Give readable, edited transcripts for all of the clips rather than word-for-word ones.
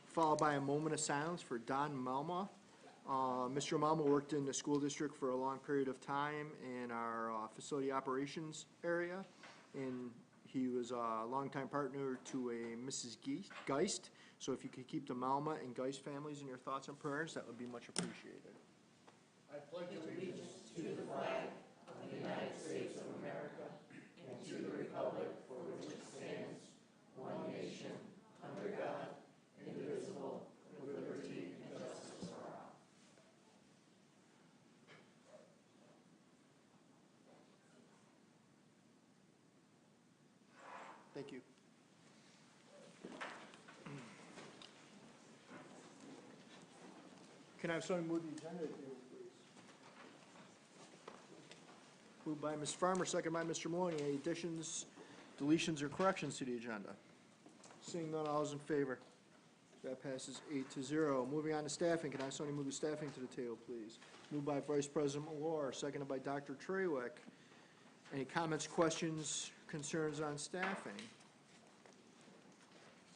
followed by a moment of silence for Don Malma. Mr. Malma worked in the school district for a long period of time in our facility operations area, and he was a longtime partner to a Mrs. Geist. So if you could keep the Malma and Geist families in your thoughts and prayers, that would be much appreciated. I pledge allegiance to the flag of the United States of America and to the republic for which it stands, one nation, under God, indivisible, with liberty and justice for all. Thank you. Can I have someone move the agenda table, please? Moved by Ms. Farmer, second by Mr. Maloney. Any additions, deletions, or corrections to the agenda? Seeing none, all those in favor? That passes 8-0. Moving on to staffing, can I have someone move the staffing to the table, please? Moved by Vice President Malor, seconded by Dr. Trawick. Any comments, questions, concerns on staffing?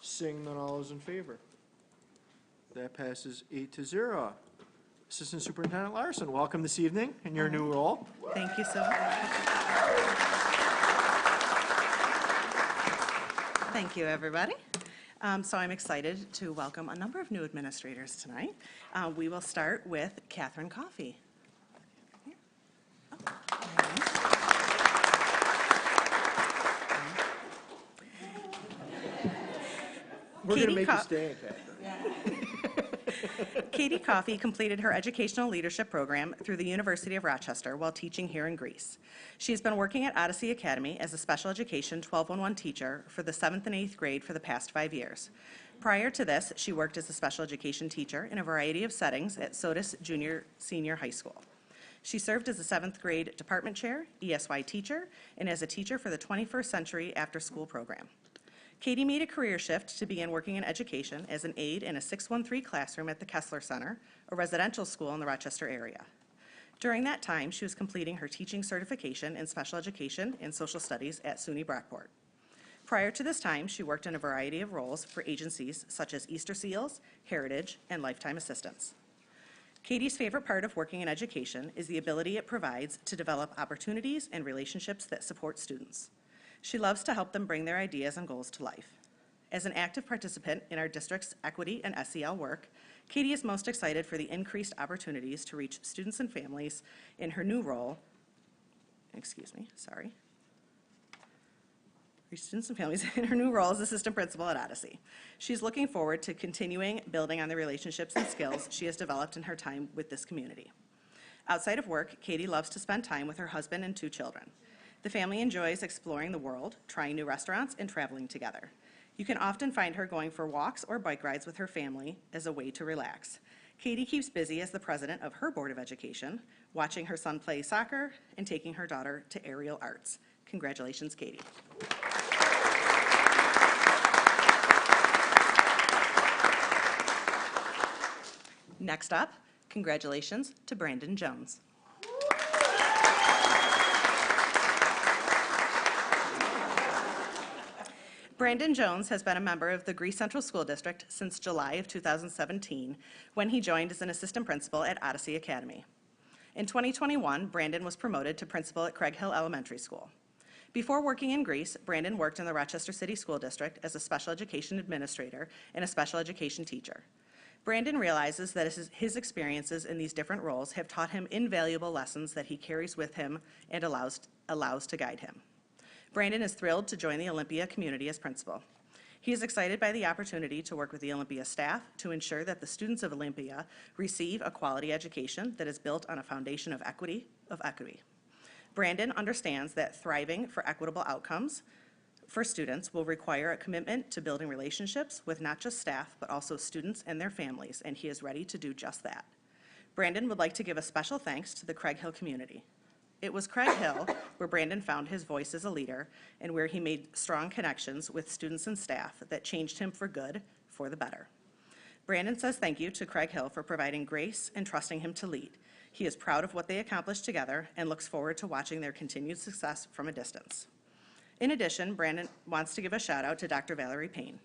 Seeing none, all those in favor? That passes 8-0. Assistant Superintendent Larson, welcome this evening in your new role. Thank you so much. Thank you, everybody. So I'm excited to welcome a number of new administrators tonight. We will start with Catherine Coffey. We're going to make you stay, Catherine. Katie Coffey completed her educational leadership program through the University of Rochester while teaching here in Greece. She has been working at Odyssey Academy as a special education 1211 teacher for the 7th and 8th grade for the past 5 years. Prior to this, she worked as a special education teacher in a variety of settings at Sodus Junior Senior High School. She served as a 7th grade department chair, ESY teacher, and as a teacher for the 21st Century After School program. Katie made a career shift to begin working in education as an aide in a 613 classroom at the Kessler Center, a residential school in the Rochester area. During that time, she was completing her teaching certification in special education and social studies at SUNY Brockport. Prior to this time, she worked in a variety of roles for agencies such as Easter Seals, Heritage, and Lifetime Assistance. Katie's favorite part of working in education is the ability it provides to develop opportunities and relationships that support students. She loves to help them bring their ideas and goals to life. As an active participant in our district's equity and SEL work, Katie is most excited for the increased opportunities to reach students and families in her new role, reach students and families in her new role as assistant principal at Odyssey. She's looking forward to continuing building on the relationships and skills she has developed in her time with this community. Outside of work, Katie loves to spend time with her husband and 2 children. The family enjoys exploring the world, trying new restaurants, and traveling together. You can often find her going for walks or bike rides with her family as a way to relax. Katie keeps busy as the president of her Board of Education, watching her son play soccer and taking her daughter to aerial arts. Congratulations, Katie. Next up, congratulations to Brandon Jones. Brandon Jones has been a member of the Greece Central School District since July of 2017, when he joined as an assistant principal at Odyssey Academy. In 2021, Brandon was promoted to principal at Craig Hill Elementary School. Before working in Greece, Brandon worked in the Rochester City School District as a special education administrator and a special education teacher. Brandon realizes that his experiences in these different roles have taught him invaluable lessons that he carries with him and allows to guide him. Brandon is thrilled to join the Olympia community as principal. He is excited by the opportunity to work with the Olympia staff to ensure that the students of Olympia receive a quality education that is built on a foundation of equity. Brandon understands that thriving for equitable outcomes for students will require a commitment to building relationships with not just staff, but also students and their families, and he is ready to do just that. Brandon would like to give a special thanks to the Craig Hill community. It was Craig Hill where Brandon found his voice as a leader and where he made strong connections with students and staff that changed him for good, for the better. Brandon says thank you to Craig Hill for providing grace and trusting him to lead. He is proud of what they accomplished together and looks forward to watching their continued success from a distance. In addition, Brandon wants to give a shout out to Dr. Valerie Payne.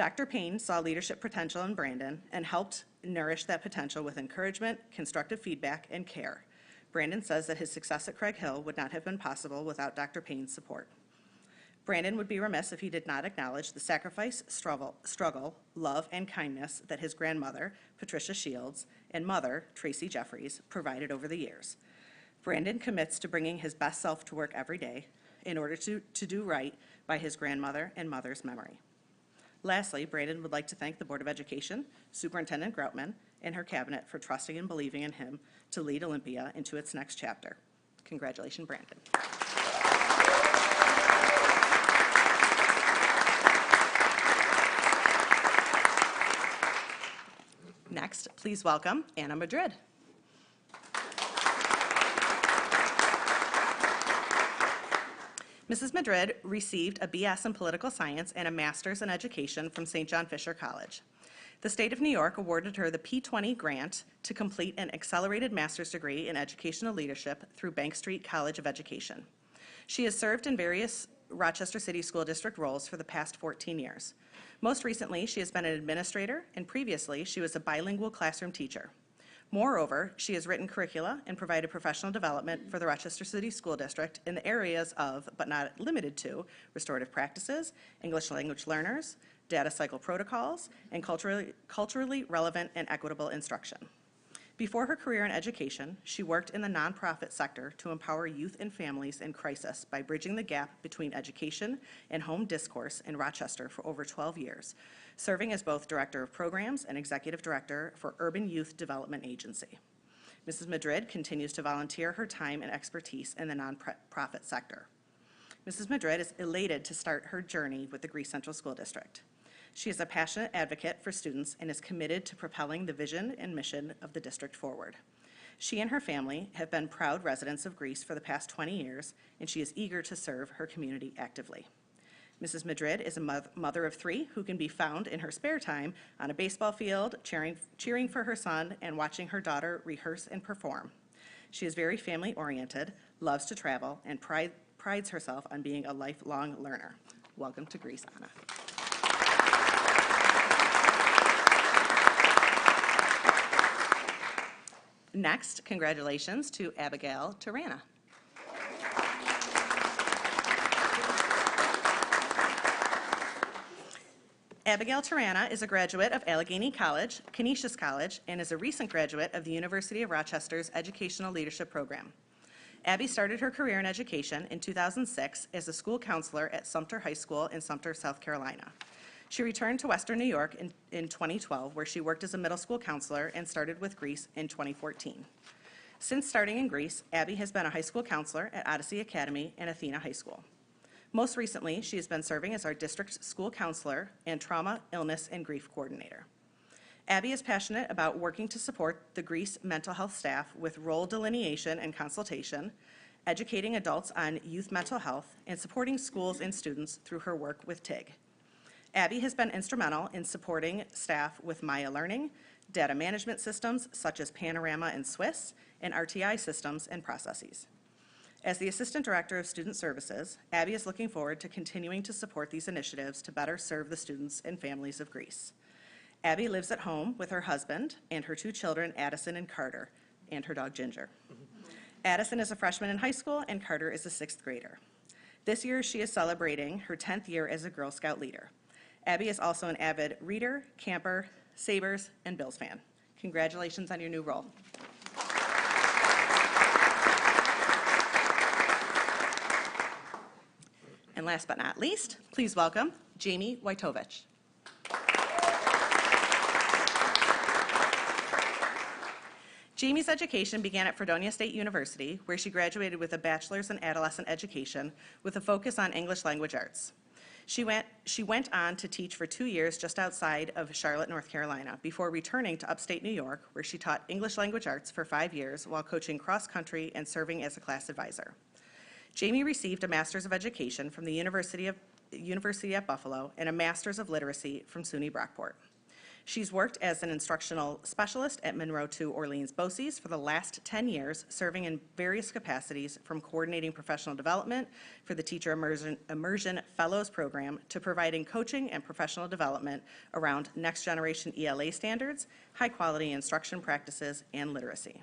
Dr. Payne saw leadership potential in Brandon and helped nourish that potential with encouragement, constructive feedback, and care. Brandon says that his success at Craig Hill would not have been possible without Dr. Payne's support. Brandon would be remiss if he did not acknowledge the sacrifice, struggle, love, and kindness that his grandmother, Patricia Shields, and mother, Tracy Jeffries, provided over the years. Brandon commits to bringing his best self to work every day in order to do right by his grandmother and mother's memory. Lastly, Brandon would like to thank the Board of Education, Superintendent Groutman, and her cabinet for trusting and believing in him to lead Olympia into its next chapter. Congratulations, Brandon. Next, please welcome Anna Madrid. Mrs. Madrid received a BS in Political Science and a Master's in Education from St. John Fisher College. The state of New York awarded her the P20 grant to complete an accelerated master's degree in educational leadership through Bank Street College of Education. She has served in various Rochester City School District roles for the past 14 years. Most recently, she has been an administrator, and previously, she was a bilingual classroom teacher. Moreover, she has written curricula and provided professional development for the Rochester City School District in the areas of, but not limited to, restorative practices, English language learners, data cycle protocols, and culturally relevant and equitable instruction. Before her career in education, she worked in the nonprofit sector to empower youth and families in crisis by bridging the gap between education and home discourse in Rochester for over 12 years, serving as both Director of Programs and Executive Director for Urban Youth Development Agency. Mrs. Madrid continues to volunteer her time and expertise in the nonprofit sector. Mrs. Madrid is elated to start her journey with the Greece Central School District. She is a passionate advocate for students and is committed to propelling the vision and mission of the district forward. She and her family have been proud residents of Greece for the past 20 years, and she is eager to serve her community actively. Mrs. Madrid is a mother of 3 who can be found in her spare time on a baseball field, cheering for her son and watching her daughter rehearse and perform. She is very family-oriented, loves to travel, and prides herself on being a lifelong learner. Welcome to Greece, Anna. Next, congratulations to Abigail Tarana. Abigail Tarana is a graduate of Allegheny College, Canisius College, and is a recent graduate of the University of Rochester's Educational Leadership Program. Abby started her career in education in 2006 as a school counselor at Sumter High School in Sumter, South Carolina. She returned to Western New York in 2012, where she worked as a middle school counselor and started with Greece in 2014. Since starting in Greece, Abby has been a high school counselor at Odyssey Academy and Athena High School. Most recently, she has been serving as our district school counselor and trauma, illness, and grief coordinator. Abby is passionate about working to support the Greece mental health staff with role delineation and consultation, educating adults on youth mental health, and supporting schools and students through her work with TIG. Abby has been instrumental in supporting staff with Maya Learning, data management systems such as Panorama and Swiss, and RTI systems and processes. As the Assistant Director of Student Services, Abby is looking forward to continuing to support these initiatives to better serve the students and families of Greece. Abby lives at home with her husband and her 2 children, Addison and Carter, and her dog Ginger. Addison is a freshman in high school, and Carter is a 6th grader. This year, she is celebrating her 10th year as a Girl Scout leader. Abby is also an avid reader, camper, Sabres, and Bills fan. Congratulations on your new role. And last but not least, please welcome Jamie Wojtowicz. Jamie's education began at Fredonia State University, where she graduated with a bachelor's in adolescent education with a focus on English language arts. She went on to teach for 2 years just outside of Charlotte, North Carolina, before returning to upstate New York, where she taught English language arts for 5 years while coaching cross-country and serving as a class advisor. Jamie received a Master's of Education from the University at Buffalo and a Master's of Literacy from SUNY Brockport. She's worked as an instructional specialist at Monroe to Orleans BOCES for the last 10 years, serving in various capacities from coordinating professional development for the Teacher Immersion Fellows Program to providing coaching and professional development around next generation ELA standards, high-quality instruction practices, and literacy.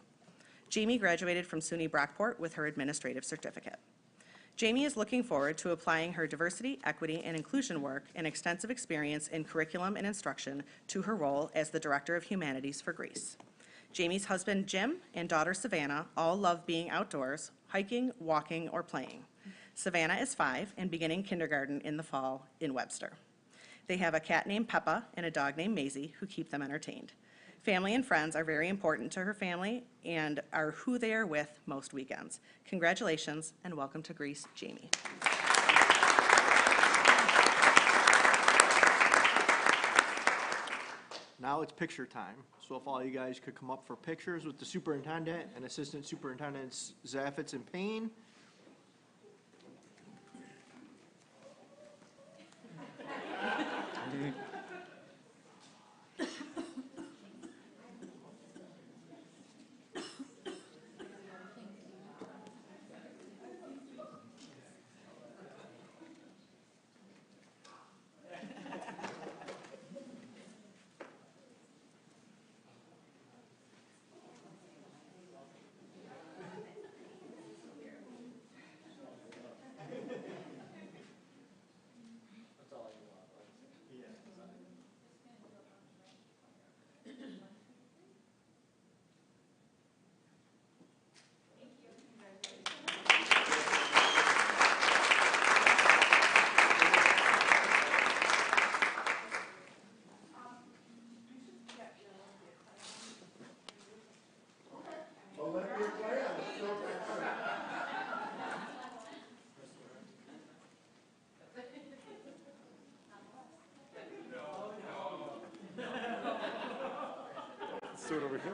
Jamie graduated from SUNY Brockport with her administrative certificate. Jamie is looking forward to applying her diversity, equity, and inclusion work and extensive experience in curriculum and instruction to her role as the Director of Humanities for Greece. Jamie's husband, Jim, and daughter, Savannah, all love being outdoors, hiking, walking, or playing. Savannah is 5 and beginning kindergarten in the fall in Webster. They have a cat named Peppa and a dog named Maisie who keep them entertained. Family and friends are very important to her family and are who they are with most weekends. Congratulations and welcome to Greece, Jamie. Now it's picture time. So if all you guys could come up for pictures with the superintendent and assistant superintendents Zaffitz and Payne. Do it over here.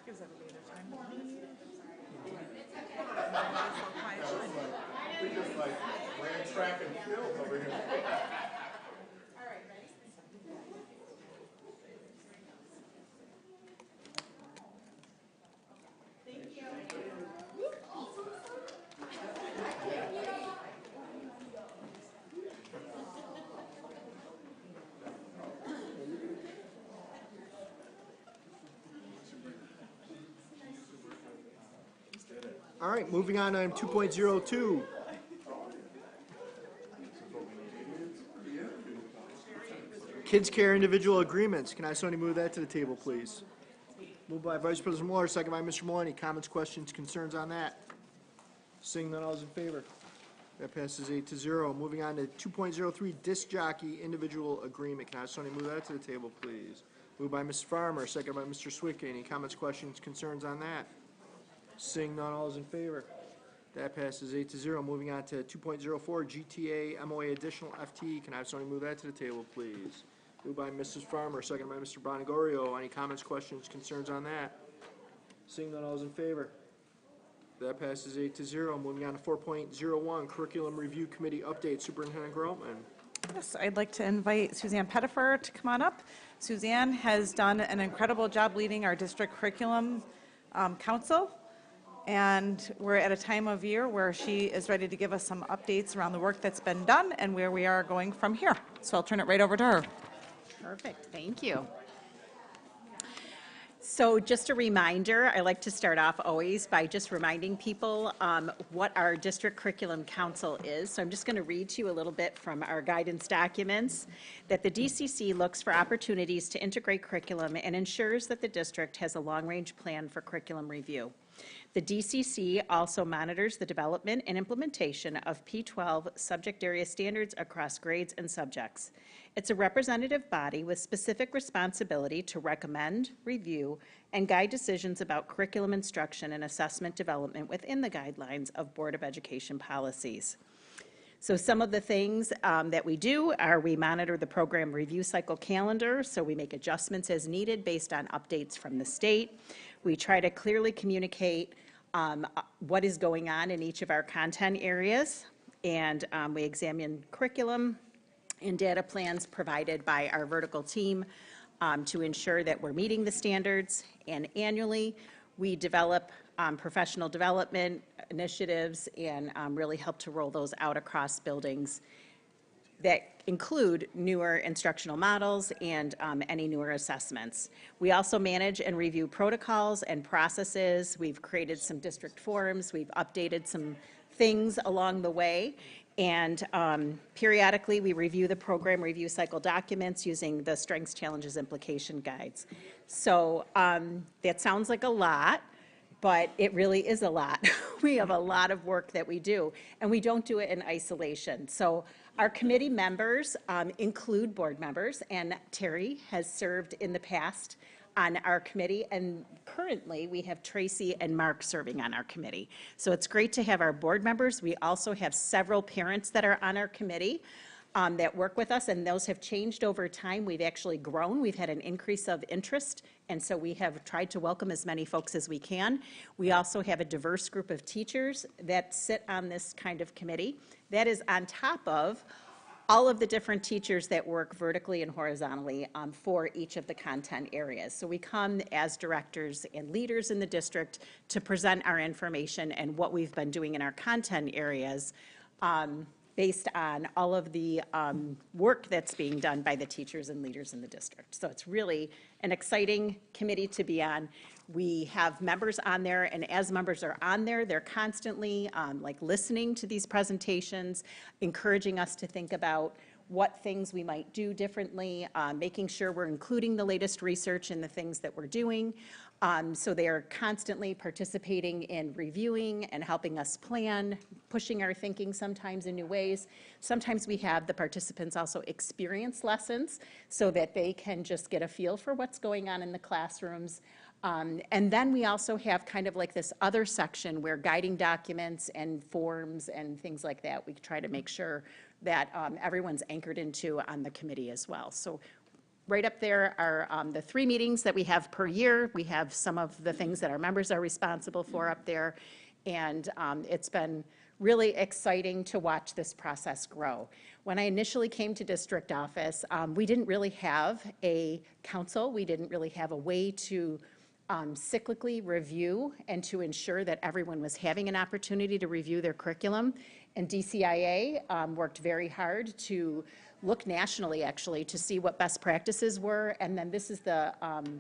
Gives everybody their time to leave. We just like ran track and field over here. All right, moving on to item 2.02. Kids Care Individual Agreements. Can I somebody move that to the table, please? Moved by Vice President Moore, second by Mr. Maloney. Comments, questions, concerns on that? Seeing none, all is in favor. That passes 8-0. Moving on to 2.03, Disc Jockey Individual Agreement. Can I somebody move that to the table, please? Moved by Ms. Farmer, second by Mr. Swicke. Any comments, questions, concerns on that? Seeing none, all is in favor. That passes 8-0. Moving on to 2.04, GTA MOA Additional FT. Can I have somebody move that to the table, please? Moved by Mrs. Farmer, second by Mr. Bonagorio. Any comments, questions, concerns on that? Seeing none, all is in favor. That passes 8-0. Moving on to 4.01, Curriculum Review Committee Update. Superintendent Groteman. Yes, I'd like to invite Suzanne Pettifer to come on up. Suzanne has done an incredible job leading our district curriculum council, and we're at a time of year where she is ready to give us some updates around the work that's been done and where we are going from here. So I'll turn it right over to her. Perfect, thank you. So just a reminder, I like to start off always by just reminding people what our District Curriculum Council is. So I'm just going to read to you a little bit from our guidance documents, that the DCC looks for opportunities to integrate curriculum and ensures that the district has a long-range plan for curriculum review. The DCC also monitors the development and implementation of P12 subject area standards across grades and subjects. It's a representative body with specific responsibility to recommend, review, and guide decisions about curriculum instruction and assessment development within the guidelines of Board of Education policies. So some of the things that we do are we monitor the program review cycle calendar, so we make adjustments as needed based on updates from the state. We try to clearly communicate what is going on in each of our content areas, and we examine curriculum and data plans provided by our vertical team to ensure that we're meeting the standards. And annually, we develop professional development initiatives and really help to roll those out across buildings that include newer instructional models and any newer assessments. We also manage and review protocols and processes. We've created some district forums. We've updated some things along the way. And periodically, we review the program review cycle documents using the Strengths, Challenges, Implication Guides. So that sounds like a lot, but it really is a lot. We have a lot of work that we do, and we don't do it in isolation. So our committee members include board members, and Terry has served in the past on our committee, and currently we have Tracy and Mark serving on our committee. So it's great to have our board members. We also have several parents that are on our committee that work with us, and those have changed over time. We've actually grown. We've had an increase of interest, and so we have tried to welcome as many folks as we can. We also have a diverse group of teachers that sit on this kind of committee. That is on top of all of the different teachers that work vertically and horizontally for each of the content areas. So we come as directors and leaders in the district to present our information and what we've been doing in our content areas based on all of the work that's being done by the teachers and leaders in the district. So it's really an exciting committee to be on. We have members on there, and as members are on there, they're constantly like listening to these presentations, encouraging us to think about what things we might do differently, making sure we're including the latest research in the things that we're doing. So they are constantly participating in reviewing and helping us plan, pushing our thinking sometimes in new ways. Sometimes we have the participants also experience lessons so that they can just get a feel for what's going on in the classrooms. And then we also have kind of like this other section where guiding documents and forms and things like that, we try to make sure that everyone's anchored into on the committee as well. So right up there are the 3 meetings that we have per year. We have some of the things that our members are responsible for up there. And it's been really exciting to watch this process grow. When I initially came to district office, we didn't really have a council. We didn't really have a way to cyclically review and to ensure that everyone was having an opportunity to review their curriculum. And DCIA worked very hard to look nationally, actually, to see what best practices were. And then this is the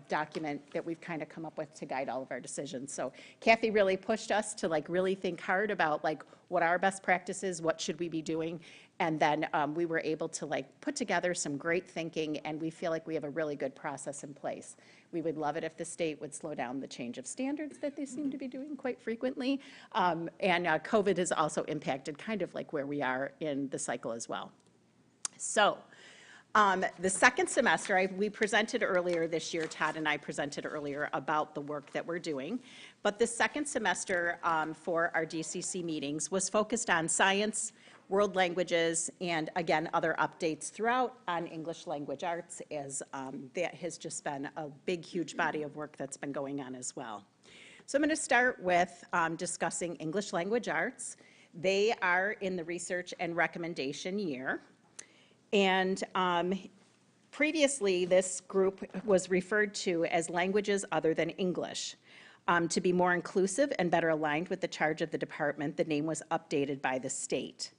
document that we've kind of come up with to guide all of our decisions. So Kathy really pushed us to like really think hard about like what are best practices, what should we be doing. And then we were able to like put together some great thinking, and we feel like we have a really good process in place. We would love it if the state would slow down the change of standards that they seem to be doing quite frequently. And COVID has also impacted kind of like where we are in the cycle as well. So the second semester, we presented earlier this year, Todd and I presented earlier about the work that we're doing. But the second semester for our DCC meetings was focused on science, world languages, and again, other updates throughout on English language arts, as that has just been a big, huge body of work that's been going on as well. So I'm going to start with discussing English language arts. They are in the research and recommendation year. And previously, this group was referred to as languages other than English. To be more inclusive and better aligned with the charge of the department, the name was updated by the state.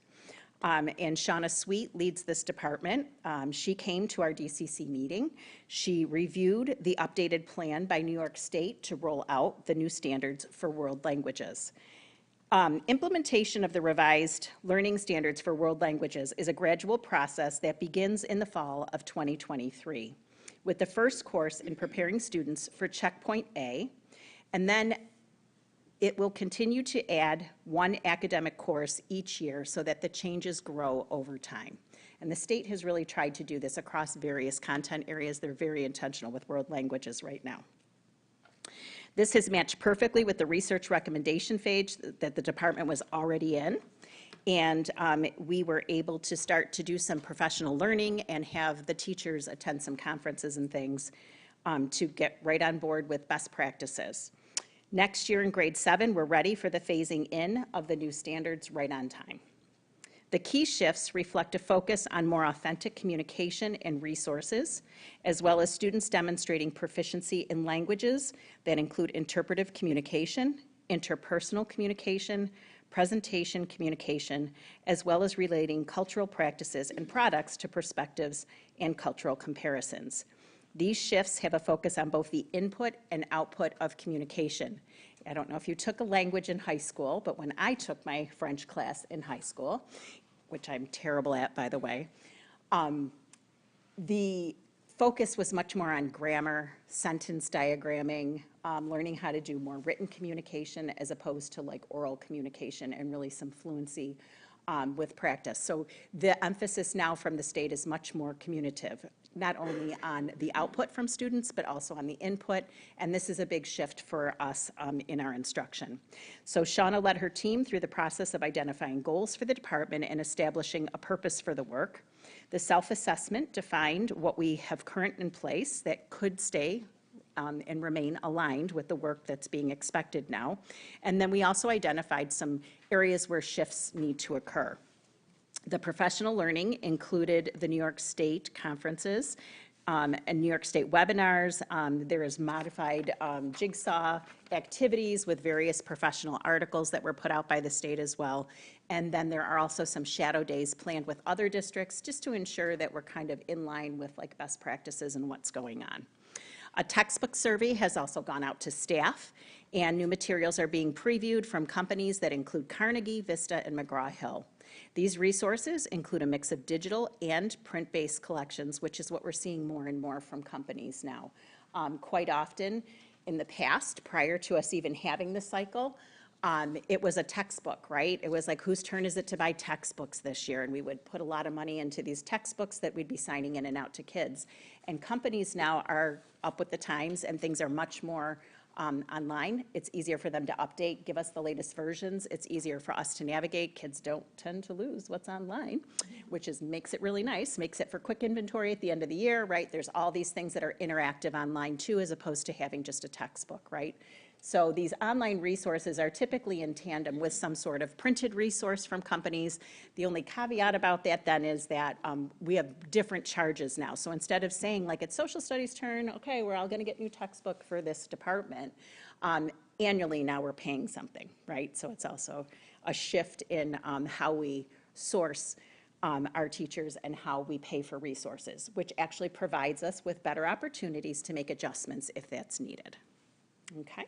And Shauna Sweet leads this department. She came to our DCC meeting. She reviewed the updated plan by New York State to roll out the new standards for world languages. Implementation of the revised learning standards for world languages is a gradual process that begins in the fall of 2023, with the first course in preparing students for Checkpoint A, and then It will continue to add one academic course each year so that the changes grow over time. And the state has really tried to do this across various content areas. They're very intentional with world languages right now. This has matched perfectly with the research recommendation phase that the department was already in. And we were able to start to do some professional learning and have the teachers attend some conferences and things to get right on board with best practices. Next year in grade 7, we're ready for the phasing in of the new standards right on time. The key shifts reflect a focus on more authentic communication and resources, as well as students demonstrating proficiency in languages that include interpretive communication, interpersonal communication, presentation communication, as well as relating cultural practices and products to perspectives and cultural comparisons. These shifts have a focus on both the input and output of communication. I don't know if you took a language in high school, but when I took my French class in high school, which I'm terrible at, by the way, the focus was much more on grammar, sentence diagramming, learning how to do more written communication as opposed to like oral communication and really some fluency with practice. So the emphasis now from the state is much more communicative, not only on the output from students, but also on the input, and this is a big shift for us in our instruction. So Shauna led her team through the process of identifying goals for the department and establishing a purpose for the work. The self-assessment defined what we have current in place that could stay and remain aligned with the work that's being expected now. And then we also identified some areas where shifts need to occur. The professional learning included the New York State conferences and New York State webinars. There is modified jigsaw activities with various professional articles that were put out by the state as well. And then there are also some shadow days planned with other districts just to ensure that we're kind of in line with like best practices and what's going on. A textbook survey has also gone out to staff, and new materials are being previewed from companies that include Carnegie, Vista, and McGraw-Hill. These resources include a mix of digital and print-based collections, which is what we're seeing more and more from companies now. Quite often in the past, prior to us even having the cycle, it was a textbook, right? It was like, whose turn is it to buy textbooks this year? And we would put a lot of money into these textbooks that we'd be signing in and out to kids. And companies now are up with the times, and things are much more online. It's easier for them to update, give us the latest versions. It's easier for us to navigate. Kids don't tend to lose what's online, which makes it really nice, makes it for quick inventory at the end of the year, right? There's all these things that are interactive online too, as opposed to having just a textbook, right? So these online resources are typically in tandem with some sort of printed resource from companies. The only caveat about that then is that we have different charges now. So instead of saying like it's social studies turn, okay, we're all going to get new textbook for this department, annually now we're paying something, right? So it's also a shift in how we source our teachers and how we pay for resources, which actually provides us with better opportunities to make adjustments if that's needed. Okay.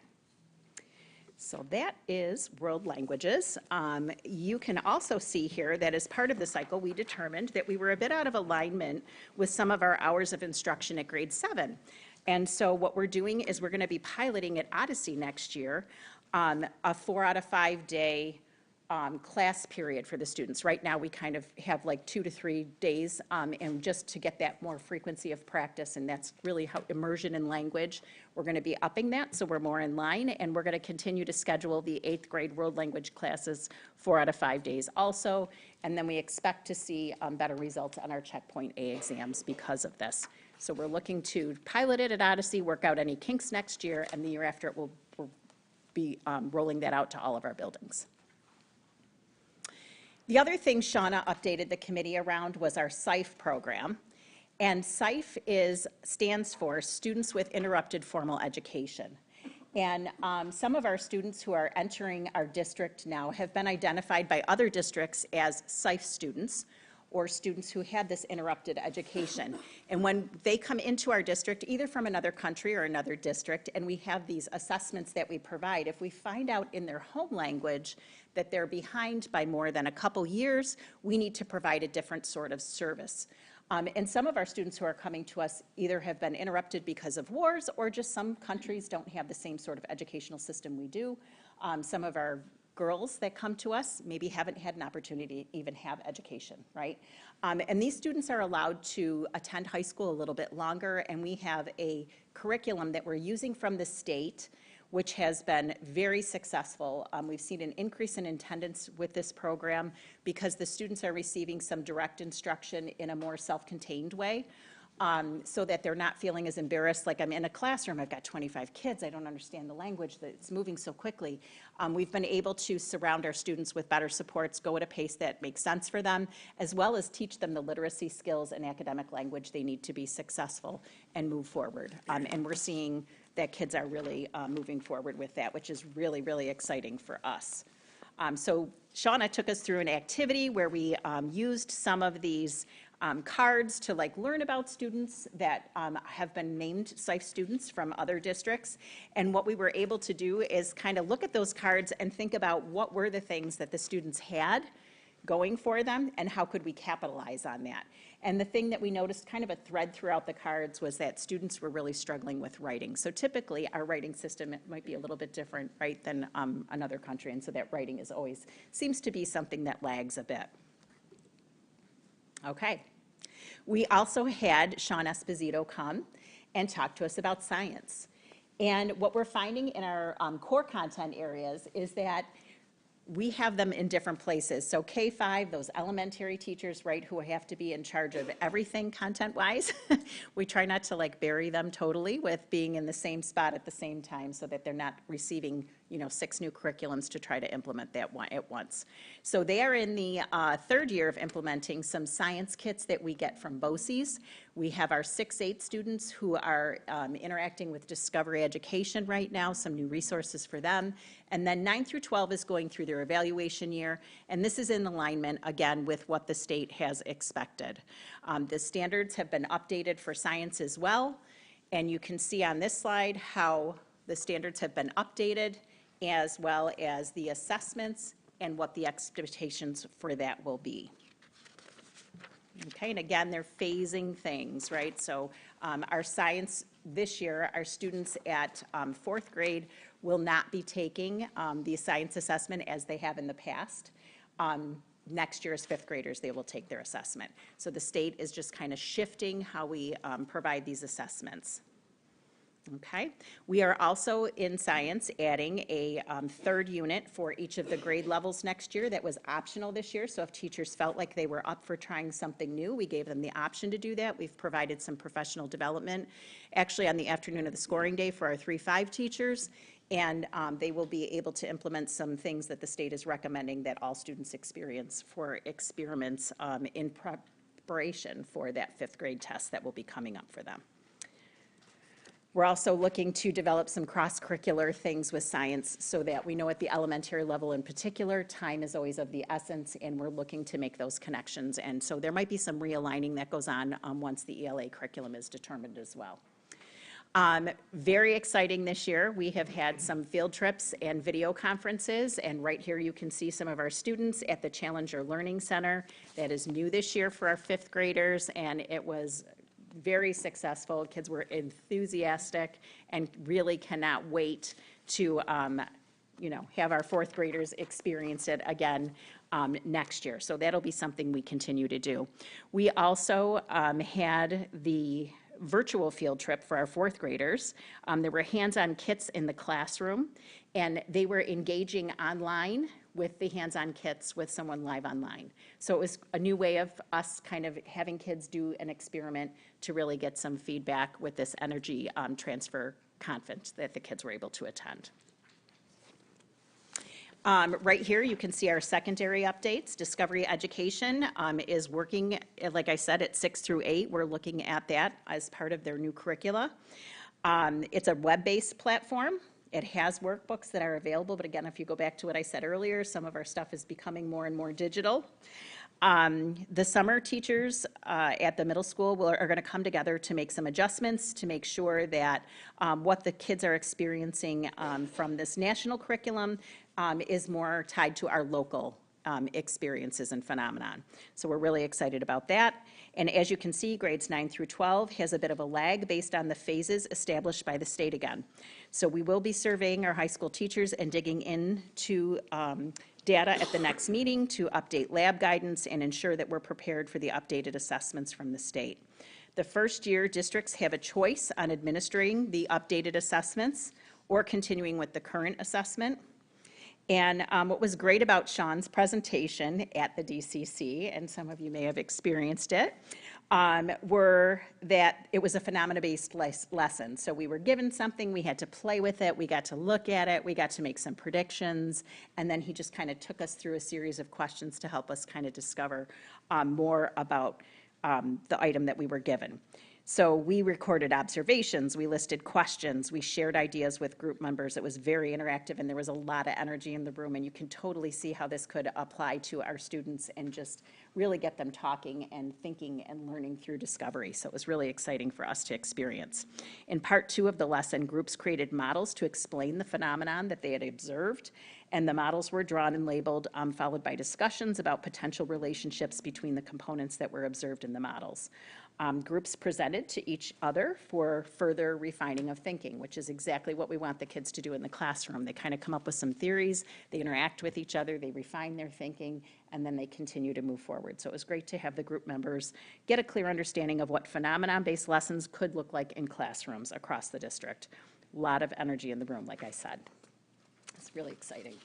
So that is world languages. You can also see here that as part of the cycle, we determined that we were a bit out of alignment with some of our hours of instruction at grade 7. And so what we're doing is we're going to be piloting at Odyssey next year a 4 out of 5 day class period for the students. Right now, we kind of have like 2 to 3 days, and just to get that more frequency of practice, and that's really how immersion in language, we're going to be upping that so we're more in line, and we're going to continue to schedule the 8th grade world language classes 4 out of 5 days also, and then we expect to see better results on our checkpoint A exams because of this. So we're looking to pilot it at Odyssey, work out any kinks next year, and the year after we'll be rolling that out to all of our buildings. The other thing Shauna updated the committee around was our SIFE program. And SIFE stands for Students with Interrupted Formal Education. And some of our students who are entering our district now have been identified by other districts as SIFE students, or students who had this interrupted education. And when they come into our district, either from another country or another district, and we have these assessments that we provide, if we find out in their home language that they're behind by more than a couple years, we need to provide a different sort of service. And some of our students who are coming to us either have been interrupted because of wars, or just some countries don't have the same sort of educational system we do. Some of our girls that come to us maybe haven't had an opportunity to even have education, right? And these students are allowed to attend high school a little bit longer, and we have a curriculum that we're using from the state, which has been very successful. We've seen an increase in attendance with this program because the students are receiving some direct instruction in a more self-contained way, so that they're not feeling as embarrassed, like I'm in a classroom, I've got 25 kids, I don't understand the language, that it's moving so quickly. We've been able to surround our students with better supports, go at a pace that makes sense for them, as well as teach them the literacy skills and academic language they need to be successful and move forward. And we're seeing that kids are really moving forward with that, which is really, really exciting for us. So Shauna took us through an activity where we used some of these cards to learn about students that have been named SIFE students from other districts. And what we were able to do is kind of look at those cards and think about what were the things that the students had going for them and how could we capitalize on that. And the thing that we noticed, kind of a thread throughout the cards, was that students were really struggling with writing. So typically our writing system might be a little bit different, right, than another country, and so that writing is always seems to be something that lags a bit. Okay. We also had Sean Esposito come and talk to us about science. And what we're finding in our core content areas is that we have them in different places. So K-5, those elementary teachers, right, who have to be in charge of everything content-wise, we try not to bury them totally with being in the same spot at the same time so that they're not receiving 6 new curriculums to try to implement that at once. So they are in the third year of implementing some science kits that we get from BOCES. We have our 6-8 students who are interacting with Discovery Education right now, some new resources for them. And then 9 through 12 is going through their evaluation year, and this is in alignment, again, with what the state has expected. The standards have been updated for science as well, and you can see on this slide how the standards have been updated, as well as the assessments and what the expectations for that will be. Okay, and again, they're phasing things, right? So our science this year, our students at 4th grade will not be taking the science assessment as they have in the past. Next year's 5th graders, they will take their assessment. So the state is just kind of shifting how we provide these assessments. Okay, we are also in science adding a 3rd unit for each of the grade levels next year. That was optional this year, so if teachers felt like they were up for trying something new, we gave them the option to do that. We've provided some professional development, actually on the afternoon of the scoring day for our 3-5 teachers, and they will be able to implement some things that the state is recommending that all students experience for experiments in preparation for that 5th grade test that will be coming up for them. We're also looking to develop some cross-curricular things with science so that we know at the elementary level in particular, time is always of the essence, and we're looking to make those connections. And so there might be some realigning that goes on once the ELA curriculum is determined as well. Very exciting this year. We have had some field trips and video conferences, and right here you can see some of our students at the Challenger Learning Center. That is new this year for our 5th graders, and it was very successful. Kids were enthusiastic and really cannot wait to, have our 4th graders experience it again next year. So that'll be something we continue to do. We also had the virtual field trip for our 4th graders. There were hands-on kits in the classroom, and they were engaging online with the hands-on kits with someone live online. So it was a new way of us kind of having kids do an experiment to really get some feedback with this energy transfer conference that the kids were able to attend. Right here, you can see our secondary updates. Discovery Education is working, like I said, at 6 through 8. We're looking at that as part of their new curricula. It's a web-based platform. It has workbooks that are available, but again, if you go back to what I said earlier, some of our stuff is becoming more and more digital. The summer teachers at the middle school are going to come together to make some adjustments to make sure that what the kids are experiencing from this national curriculum is more tied to our local experiences and phenomenon. So we're really excited about that. And as you can see, grades 9 through 12 has a bit of a lag based on the phases established by the state again. So we will be surveying our high school teachers and digging into data at the next meeting to update lab guidance and ensure that we're prepared for the updated assessments from the state. The first year districts have a choice on administering the updated assessments or continuing with the current assessment. And what was great about Sean's presentation at the DCC, and some of you may have experienced it, were that it was a phenomena-based lesson. So we were given something, we had to play with it, we got to look at it, we got to make some predictions, and then he just kind of took us through a series of questions to help us kind of discover more about the item that we were given. So we recorded observations, we listed questions, we shared ideas with group members. It was very interactive and there was a lot of energy in the room, and you can totally see how this could apply to our students and just really get them talking and thinking and learning through discovery. So it was really exciting for us to experience. In part 2 of the lesson, groups created models to explain the phenomenon that they had observed, and the models were drawn and labeled, followed by discussions about potential relationships between the components that were observed in the models. Groups presented to each other for further refining of thinking, which is exactly what we want the kids to do in the classroom. They kind of come up with some theories, they interact with each other, they refine their thinking, and then they continue to move forward. So it was great to have the group members get a clear understanding of what phenomenon-based lessons could look like in classrooms across the district. A lot of energy in the room, like I said. It's really exciting.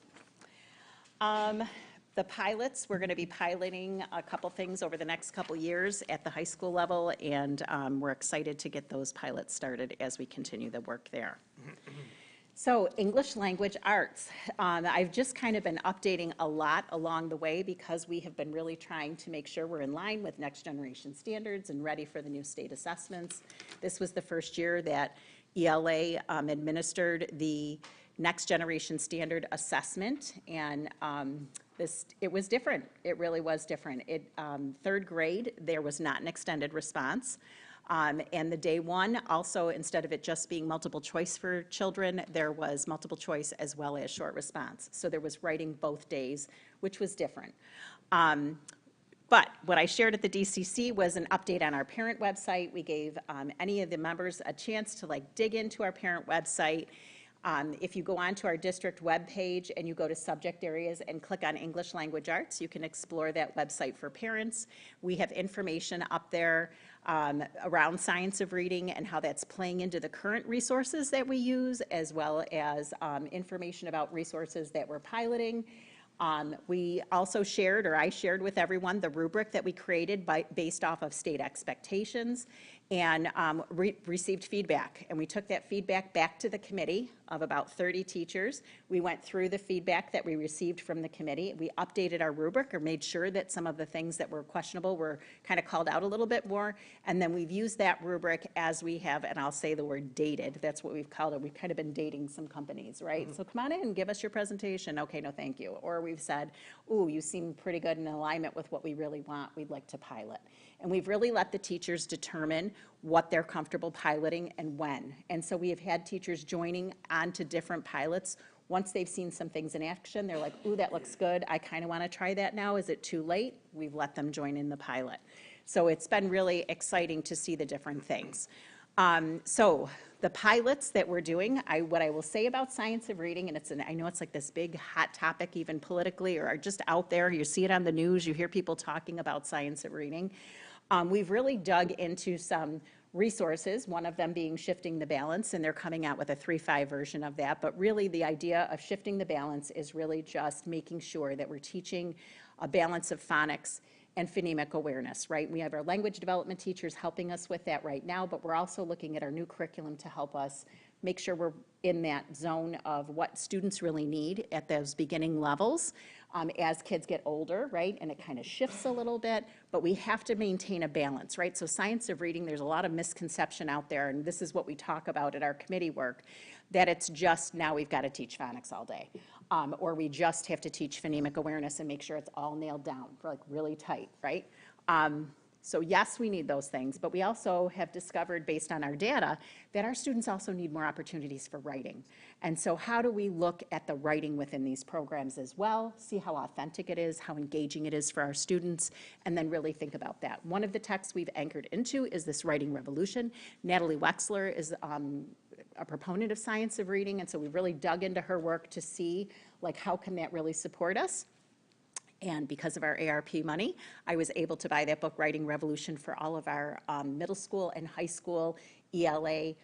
The pilots, we're going to be piloting a couple things over the next couple years at the high school level, and we're excited to get those pilots started as we continue the work there. So English language arts. I've just kind of been updating a lot along the way because we have been really trying to make sure we're in line with next generation standards and ready for the new state assessments. This was the first year that ELA administered the next generation standard assessment, and it was different. It really was different. Third grade, there was not an extended response. And the day one, also, instead of it just being multiple choice for children, there was multiple choice as well as short response. So there was writing both days, which was different. But what I shared at the DCC was an update on our parent website. We gave any of the members a chance to dig into our parent website. If you go onto our district webpage and you go to subject areas and click on English Language Arts, you can explore that website for parents. We have information up there around science of reading and how that's playing into the current resources that we use, as well as information about resources that we're piloting. We also shared, or I shared with everyone, the rubric that we created based off of state expectations, and received feedback. And we took that feedback back to the committee of about 30 teachers. We went through the feedback that we received from the committee. We updated our rubric, or made sure that some of the things that were questionable were kind of called out a little bit more. And then we've used that rubric as we have, and I'll say the word dated. That's what we've called it. We've kind of been dating some companies, right? Mm-hmm. So come on in and give us your presentation. Okay, no, thank you. Or we've said, ooh, you seem pretty good in alignment with what we really want. We'd like to pilot. And we've really let the teachers determine what they're comfortable piloting and when. And so we have had teachers joining onto different pilots. Once they've seen some things in action, they're like, ooh, that looks good. I kind of want to try that now. Is it too late? We've let them join in the pilot. So it's been really exciting to see the different things. So the pilots that we're doing, what I will say about science of reading, and I know it's like this big hot topic even politically or just out there, you see it on the news, you hear people talking about science of reading. We've really dug into some resources, one of them being Shifting the Balance, and they're coming out with a 3.5 version of that. But really the idea of shifting the balance is really just making sure that we're teaching a balance of phonics and phonemic awareness, right? We have our language development teachers helping us with that right now, but we're also looking at our new curriculum to help us make sure we're in that zone of what students really need at those beginning levels as kids get older, right? And it kind of shifts a little bit, but we have to maintain a balance, right? So science of reading, there's a lot of misconception out there, and this is what we talk about at our committee work, that it's just now we've got to teach phonics all day. Or we just have to teach phonemic awareness and make sure it's all nailed down, really tight, right? So yes, we need those things, but we also have discovered, based on our data, that our students also need more opportunities for writing. And so how do we look at the writing within these programs as well, see how authentic it is, how engaging it is for our students, and then really think about that. One of the texts we've anchored into is this writing revolution. Natalie Wexler is a proponent of science of reading, and so we really dug into her work to see, like, how can that really support us? And because of our ARP money, I was able to buy that book, Writing Revolution, for all of our middle school and high school ELA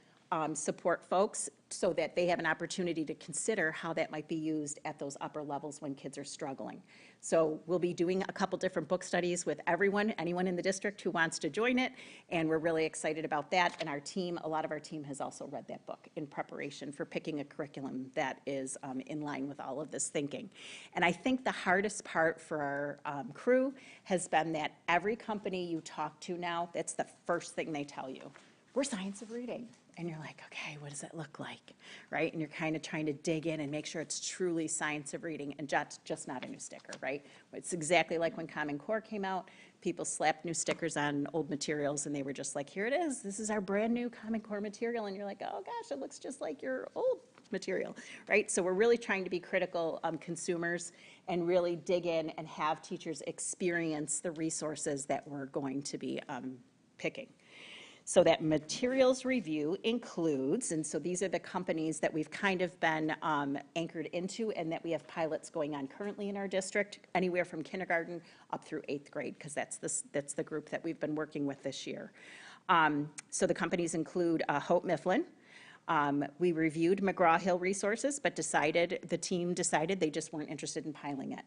support folks, so that they have an opportunity to consider how that might be used at those upper levels when kids are struggling. So we'll be doing a couple different book studies with everyone, anyone in the district who wants to join it, and we're really excited about that. And our team, a lot of our team has also read that book in preparation for picking a curriculum that is in line with all of this thinking. And I think the hardest part for our crew has been that every company you talk to now, that's the first thing they tell you. We're science of reading. And you're like, okay, what does it look like, right? And you're kind of trying to dig in and make sure it's truly science of reading and just not a new sticker, right? It's exactly like when Common Core came out. People slapped new stickers on old materials, and they were just like, here it is. This is our brand new Common Core material. And you're like, oh, gosh, it looks just like your old material, right? So we're really trying to be critical consumers and really dig in and have teachers experience the resources that we're going to be picking. So that materials review includes, and so these are the companies that we've kind of been anchored into and that we have pilots going on currently in our district, anywhere from kindergarten up through 8th grade, because that's the group that we've been working with this year. So the companies include Hope Mifflin. We reviewed McGraw-Hill Resources, but the team decided they just weren't interested in piling it.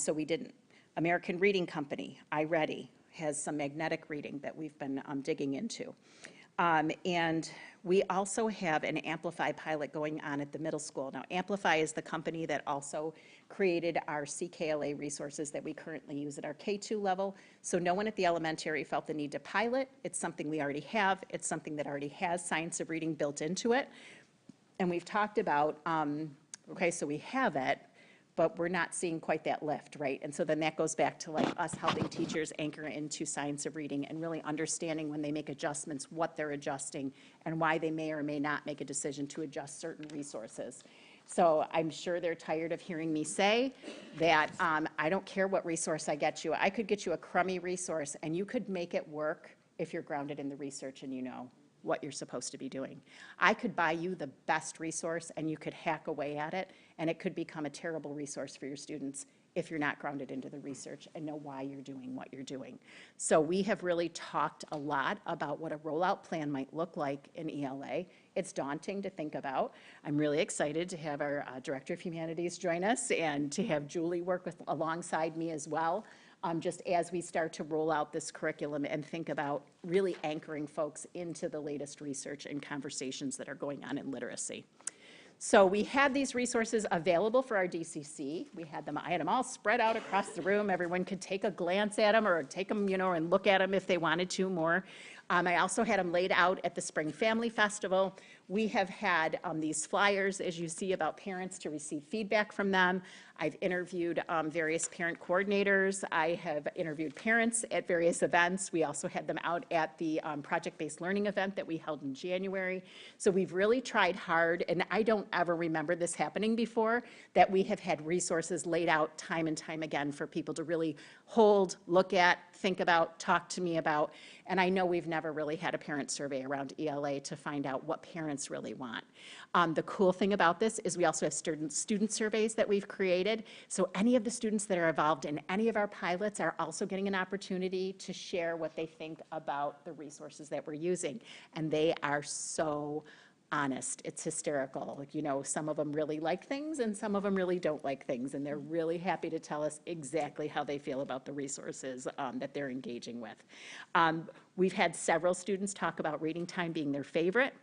So we didn't. American Reading Company, iReady, has some magnetic reading that we've been digging into. And we also have an Amplify pilot going on at the middle school. Now, Amplify is the company that also created our CKLA resources that we currently use at our K2 level. So no one at the elementary felt the need to pilot. It's something we already have. It's something that already has science of reading built into it. And we've talked about, okay, so we have it, but we're not seeing quite that lift, right? And so then that goes back to like us helping teachers anchor into science of reading and really understanding when they make adjustments, what they're adjusting and why they may or may not make a decision to adjust certain resources. So I'm sure they're tired of hearing me say that I don't care what resource I get you. I could get you a crummy resource and you could make it work if you're grounded in the research and you know what you're supposed to be doing. I could buy you the best resource and you could hack away at it, and it could become a terrible resource for your students if you're not grounded into the research and know why you're doing what you're doing. So we have really talked a lot about what a rollout plan might look like in ELA. It's daunting to think about. I'm really excited to have our Director of Humanities join us and to have Julie work alongside me as well. Just as we start to roll out this curriculum and think about really anchoring folks into the latest research and conversations that are going on in literacy. So we had these resources available for our DCC. I had them all spread out across the room. Everyone could take a glance at them or take them, and look at them if they wanted to more. I also had them laid out at the Spring Family Festival. We have had these flyers, as you see, about parents to receive feedback from them. I've interviewed various parent coordinators. I have interviewed parents at various events. We also had them out at the project-based learning event that we held in January. So we've really tried hard, and I don't ever remember this happening before, that we have had resources laid out time and time again for people to really hold, look at, think about, talk to me about. And I know we've never really had a parent survey around ELA to find out what parents really want. The cool thing about this is we also have student surveys that we've created. So any of the students that are involved in any of our pilots are also getting an opportunity to share what they think about the resources that we're using. And they are so honest. It's hysterical. Some of them really like things and some of them really don't like things, and they're really happy to tell us exactly how they feel about the resources that they're engaging with. We've had several students talk about reading time being their favorite.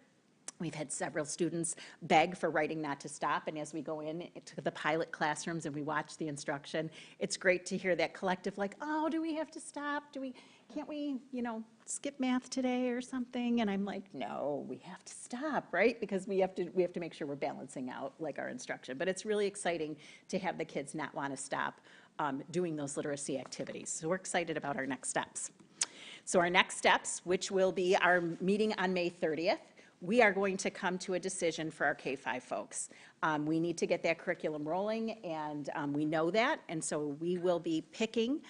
We've had several students beg for writing not to stop, and as we go into the pilot classrooms and we watch the instruction, it's great to hear that collective like, oh, do we have to stop? Can't we, skip math today or something? And I'm like, no, we have to stop, right? Because we have to make sure we're balancing out like our instruction. But it's really exciting to have the kids not want to stop doing those literacy activities. So we're excited about our next steps. So our next steps, which will be our meeting on May 30th, we are going to come to a decision for our K-5 folks. We need to get that curriculum rolling, and we know that, and so we will be picking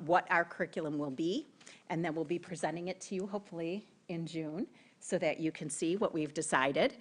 what our curriculum will be, and then we'll be presenting it to you hopefully in June so that you can see what we've decided.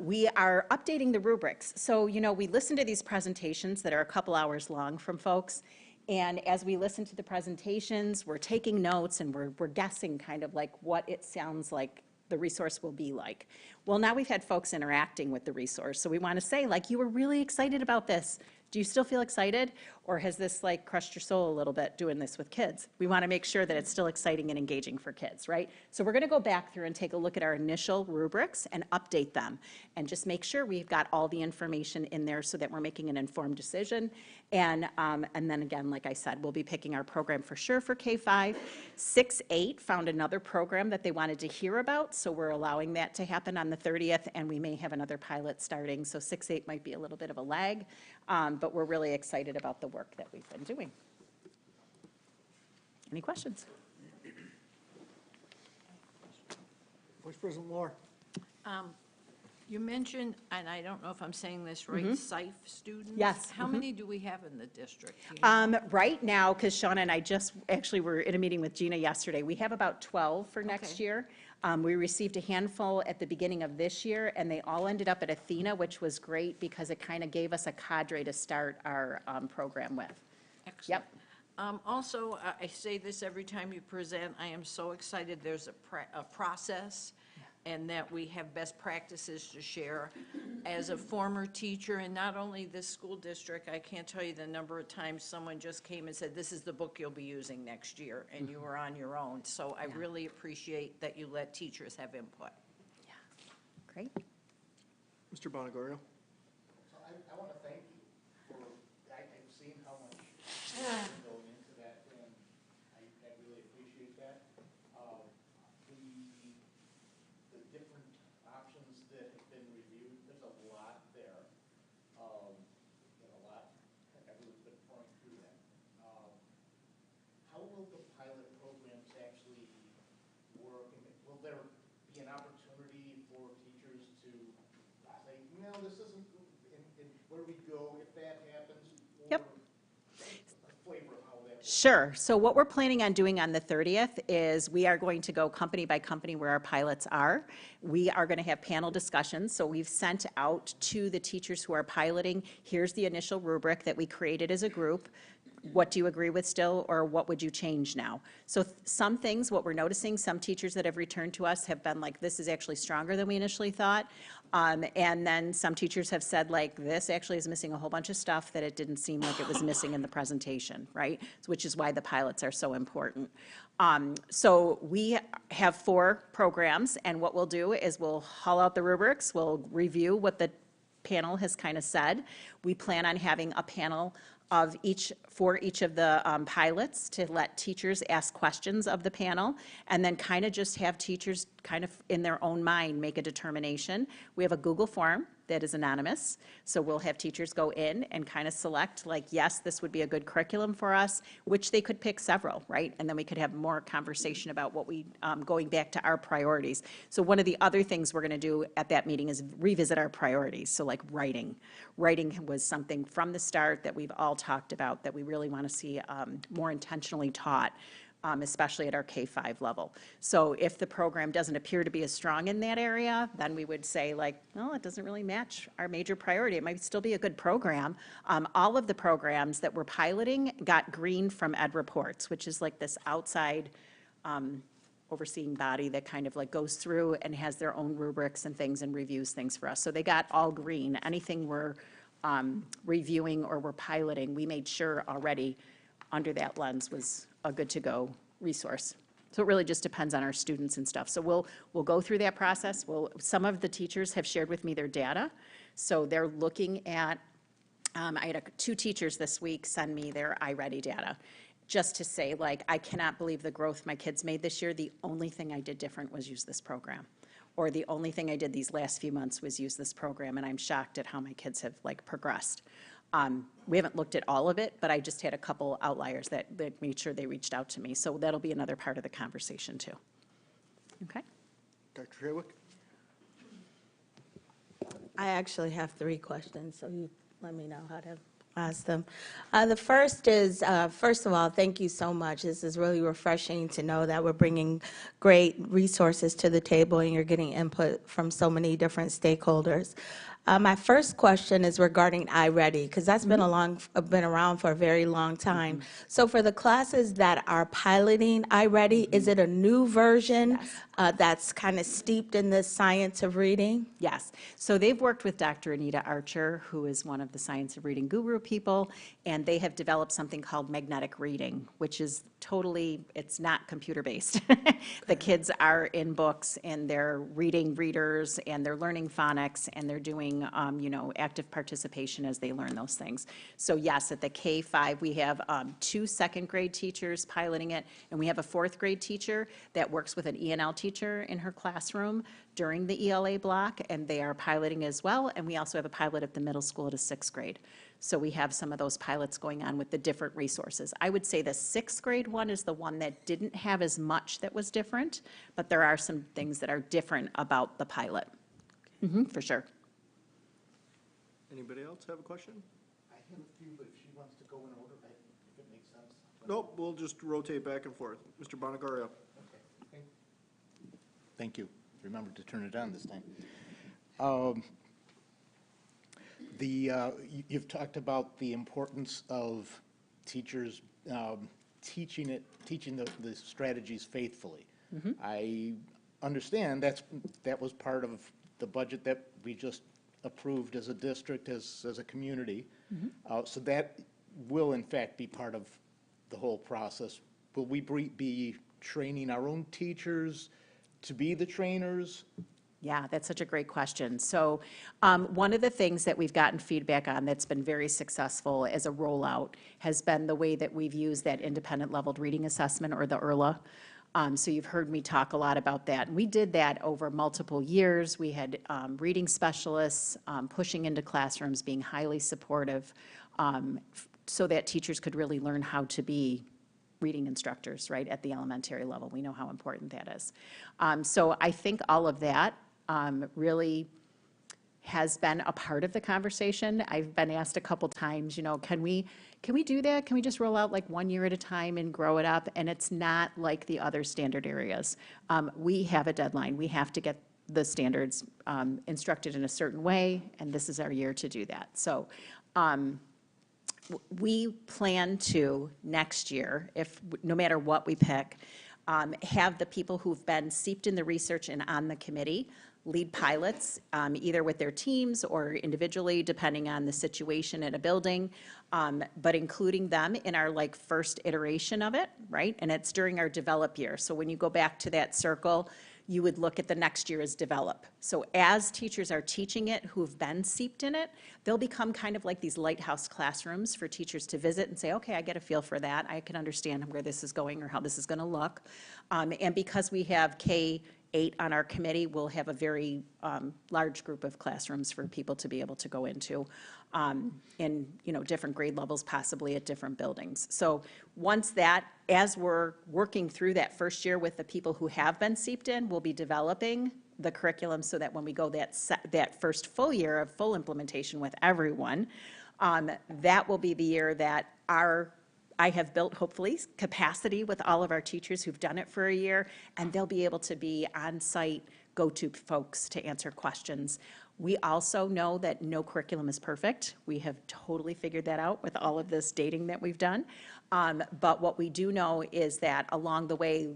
We are updating the rubrics. So, you know, we listen to these presentations that are a couple hours long from folks, and as we listen to the presentations, we're taking notes and we're guessing kind of like what it sounds like the resource will be like. Well, now we've had folks interacting with the resource, so we want to say, like, you were really excited about this. Do you still feel excited? Or has this like crushed your soul a little bit doing this with kids? We want to make sure that it's still exciting and engaging for kids, right? So we're going to go back through and take a look at our initial rubrics and update them and just make sure we've got all the information in there so that we're making an informed decision. And then again, like I said, we'll be picking our program for sure for K-5. 6-8 found another program that they wanted to hear about, so we're allowing that to happen on the 30th, and we may have another pilot starting, so 6-8 might be a little bit of a lag, but we're really excited about the work that we've been doing. Any questions? Vice President Laura. You mentioned, and I don't know if I'm saying this right, SIFE students? Yes. How many do we have in the district? Do you know? Right now, because Shauna and I just actually were in a meeting with Gina yesterday, we have about 12 for next Okay. year. We received a handful at the beginning of this year, and they all ended up at Athena, which was great because it kind of gave us a cadre to start our program with. Excellent. Yep. Also, I say this every time you present, I am so excited there's a process and that we have best practices to share. As a former teacher, and not only this school district, I can't tell you the number of times someone just came and said, this is the book you'll be using next year, and you were on your own. So I really appreciate that you let teachers have input. Great. Mr. Bonagario. So I want to thank you for, I've seen how much is going into that, and I really appreciate that. The different options that have been reviewed, there's a lot there. And a lot, everyone's been pouring through that. How will the pilot programs actually work? And will there be an opportunity for teachers to say, no, this isn't, and where we go if that happens? Yep. Or a flavor of how that works? Sure. So what we're planning on doing on the 30th is we are going to go company by company where our pilots are. We are going to have panel discussions. So we've sent out to the teachers who are piloting, here's the initial rubric that we created as a group. What do you agree with still, or what would you change now? So some things, what we're noticing, some teachers that have returned to us have been like, this is actually stronger than we initially thought. And then some teachers have said, like, this actually is missing a whole bunch of stuff that it didn't seem like it was missing in the presentation, right? Which is why the pilots are so important. So we have 4 programs, and what we'll do is we'll haul out the rubrics, we'll review what the panel has kind of said. We plan on having a panel of for each of the pilots to let teachers ask questions of the panel, and then kind of just have teachers kind of in their own mind make a determination. We have a Google form that is anonymous, so we'll have teachers go in and kind of select, like, yes, this would be a good curriculum for us, which they could pick several, right? And then we could have more conversation about what we, going back to our priorities. So one of the other things we're going to do at that meeting is revisit our priorities, so like writing. Writing was something from the start that we've all talked about that we really want to see more intentionally taught, especially at our K-5 level. So if the program doesn't appear to be as strong in that area, then we would say, like, well, it doesn't really match our major priority. It might still be a good program. All of the programs that we're piloting got green from Ed Reports, which is like this outside overseeing body that kind of like goes through and has their own rubrics and things and reviews things for us. So they got all green. Anything we're reviewing or we're piloting, we made sure already under that lens was a good-to-go resource. So it really just depends on our students and stuff. So we'll go through that process. Some of the teachers have shared with me their data. So they're looking at, I had 2 teachers this week send me their iReady data, just to say, like, I cannot believe the growth my kids made this year. The only thing I did different was use this program. Or the only thing I did these last few months was use this program, and I'm shocked at how my kids have, like, progressed. We haven't looked at all of it, but I just had a couple outliers that made sure they reached out to me. So that'll be another part of the conversation, too. Okay? Dr. Haywick? I actually have 3 questions, so you let me know how to ask them. The first is, first of all, thank you so much. This is really refreshing to know that we're bringing great resources to the table and you're getting input from so many different stakeholders. My first question is regarding iReady, because that's been around for a very long time. So for the classes that are piloting iReady, is it a new version that's kind of steeped in the science of reading? Yes. So they've worked with Dr. Anita Archer, who is one of the Science of Reading guru people, and they have developed something called magnetic reading, which is totally, it's not computer-based. The kids are in books, and they're reading readers, and they're learning phonics, and they're doing, active participation as they learn those things. So yes, at the K-5, we have 2 second-grade teachers piloting it, and we have a 4th-grade teacher that works with an ENL teacher in her classroom during the ELA block, and they are piloting as well. And we also have a pilot at the middle school at a 6th grade. So we have some of those pilots going on with the different resources. I would say the 6th grade one is the one that didn't have as much that was different, but there are some things that are different about the pilot. For sure. Anybody else have a question? I have a few, but if she wants to go in order, if it makes sense. Nope, we'll just rotate back and forth. Mr. Bonagario? Okay. Thank you. Remember to turn it on this time. You've talked about the importance of teachers teaching the strategies faithfully. I understand that was part of the budget that we just approved as a district, as a community. So that will in fact be part of the whole process. Will we be training our own teachers to be the trainers? Yeah, that's such a great question. So one of the things that we've gotten feedback on that's been very successful as a rollout has been the way that we've used that independent leveled reading assessment, or the IRLA. So you've heard me talk a lot about that. And we did that over multiple years. We had reading specialists pushing into classrooms, being highly supportive, so that teachers could really learn how to be reading instructors, right, at the elementary level. We know how important that is. So I think all of that really has been a part of the conversation. I've been asked a couple times, can we do that? Can we just roll out like 1 year at a time and grow it up? And it's not like the other standard areas. We have a deadline. We have to get the standards instructed in a certain way, and this is our year to do that. So we plan to, next year, no matter what we pick, have the people who've been steeped in the research and on the committee lead pilots, either with their teams or individually, depending on the situation in a building, but including them in our first iteration of it, right? And it's during our develop year. So when you go back to that circle, you would look at the next year as develop. So as teachers are teaching it who've been steeped in it, they'll become kind of like these lighthouse classrooms for teachers to visit and say, okay, I get a feel for that. I can understand where this is going or how this is going to look. And because we have K-8 on our committee, we'll have a very large group of classrooms for people to be able to go into in different grade levels, possibly at different buildings. So once that, as we're working through that first year with the people who have been seeped in, we'll be developing the curriculum so that when we go that first full year of full implementation with everyone, that will be the year that I have built, hopefully, capacity with all of our teachers who've done it for a year, and they'll be able to be on-site go-to folks to answer questions. We also know that no curriculum is perfect. We have totally figured that out with all of this dating that we've done. But what we do know is that along the way,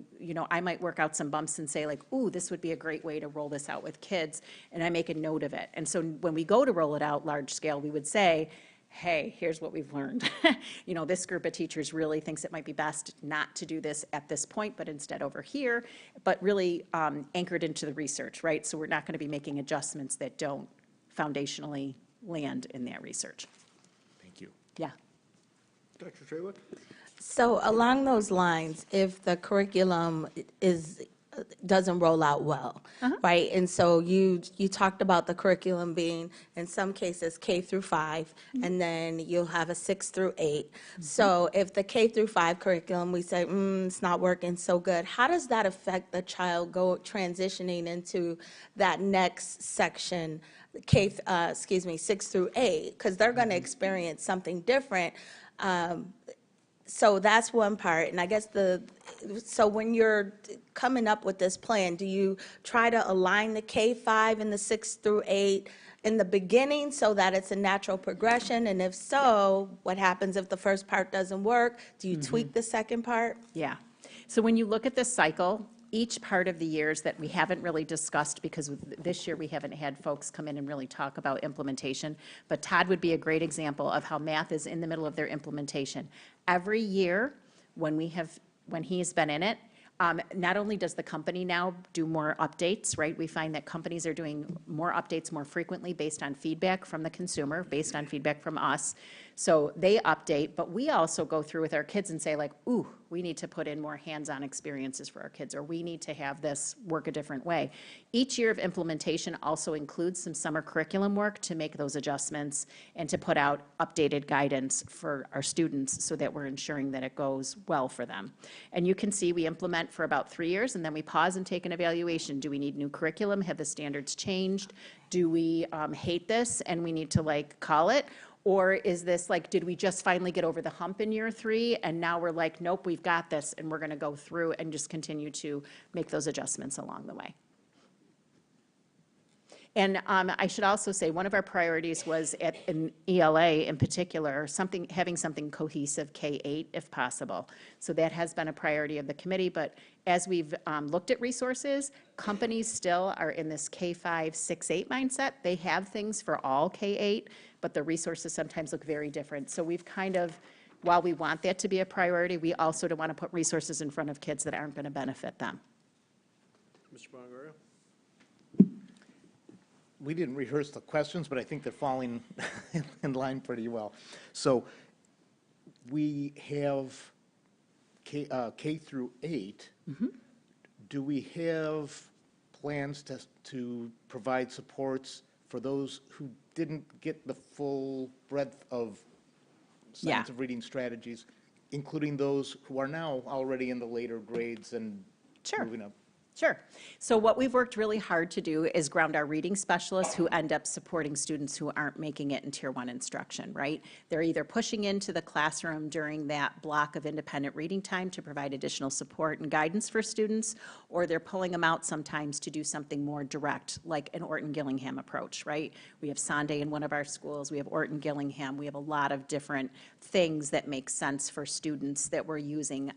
I might work out some bumps and say ooh, this would be a great way to roll this out with kids, and I make a note of it. And so when we go to roll it out large scale, we would say, hey, here's what we've learned. This group of teachers really thinks it might be best not to do this at this point, but instead over here, but really anchored into the research, right? So we're not going to be making adjustments that don't foundationally land in that research. Thank you. Yeah. Dr. Traywick? So along those lines, if the curriculum is doesn't roll out well, right? And so you talked about the curriculum being, in some cases, K through 5, and then you'll have a 6 through 8. So if the K through 5 curriculum, we say, it's not working so good, how does that affect the child transitioning into that next section, 6 through 8? Because they're going to experience something different. So that's one part, and I guess so when you're coming up with this plan, do you try to align the K-5 and the 6 through 8 in the beginning so that it's a natural progression? And if so, what happens if the first part doesn't work? Do you tweak the second part? Yeah. So when you look at this cycle, each part of the years that we haven't really discussed, because this year we haven't had folks come in and really talk about implementation, but Todd would be a great example of how math is in the middle of their implementation. Every year, when he's been in it, not only does the company now do more updates, right? We find that companies are doing more updates more frequently based on feedback from the consumer, based on feedback from us. So they update, but we also go through with our kids and say like, ooh, we need to put in more hands-on experiences for our kids, or we need to have this work a different way. Each year of implementation also includes some summer curriculum work to make those adjustments and to put out updated guidance for our students so that we're ensuring that it goes well for them. And you can see we implement for about 3 years, and then we pause and take an evaluation. Do we need new curriculum? Have the standards changed? Do we hate this and we need to like call it? Or is this like, did we just finally get over the hump in year 3 and now we're like, nope, we've got this and we're going to go through and just continue to make those adjustments along the way. And I should also say, one of our priorities was at an ELA in particular, having something cohesive K-8 if possible. So that has been a priority of the committee, but as we've looked at resources, companies still are in this K-5, 6, 8 mindset. They have things for all K-8, but the resources sometimes look very different. So we've kind of, while we want that to be a priority, we also don't want to put resources in front of kids that aren't going to benefit them. Mr. Bongario? We didn't rehearse the questions, but I think they're falling in line pretty well. So we have K through 8. Do we have plans to provide supports for those who didn't get the full breadth of science of reading strategies, including those who are now already in the later grades and moving up? Sure. So what we've worked really hard to do is ground our reading specialists who end up supporting students who aren't making it in Tier 1 instruction, right? They're either pushing into the classroom during that block of independent reading time to provide additional support and guidance for students, or they're pulling them out sometimes to do something more direct, like an Orton-Gillingham approach, right? We have Sunday in one of our schools, we have Orton-Gillingham, we have a lot of different things that make sense for students that we're using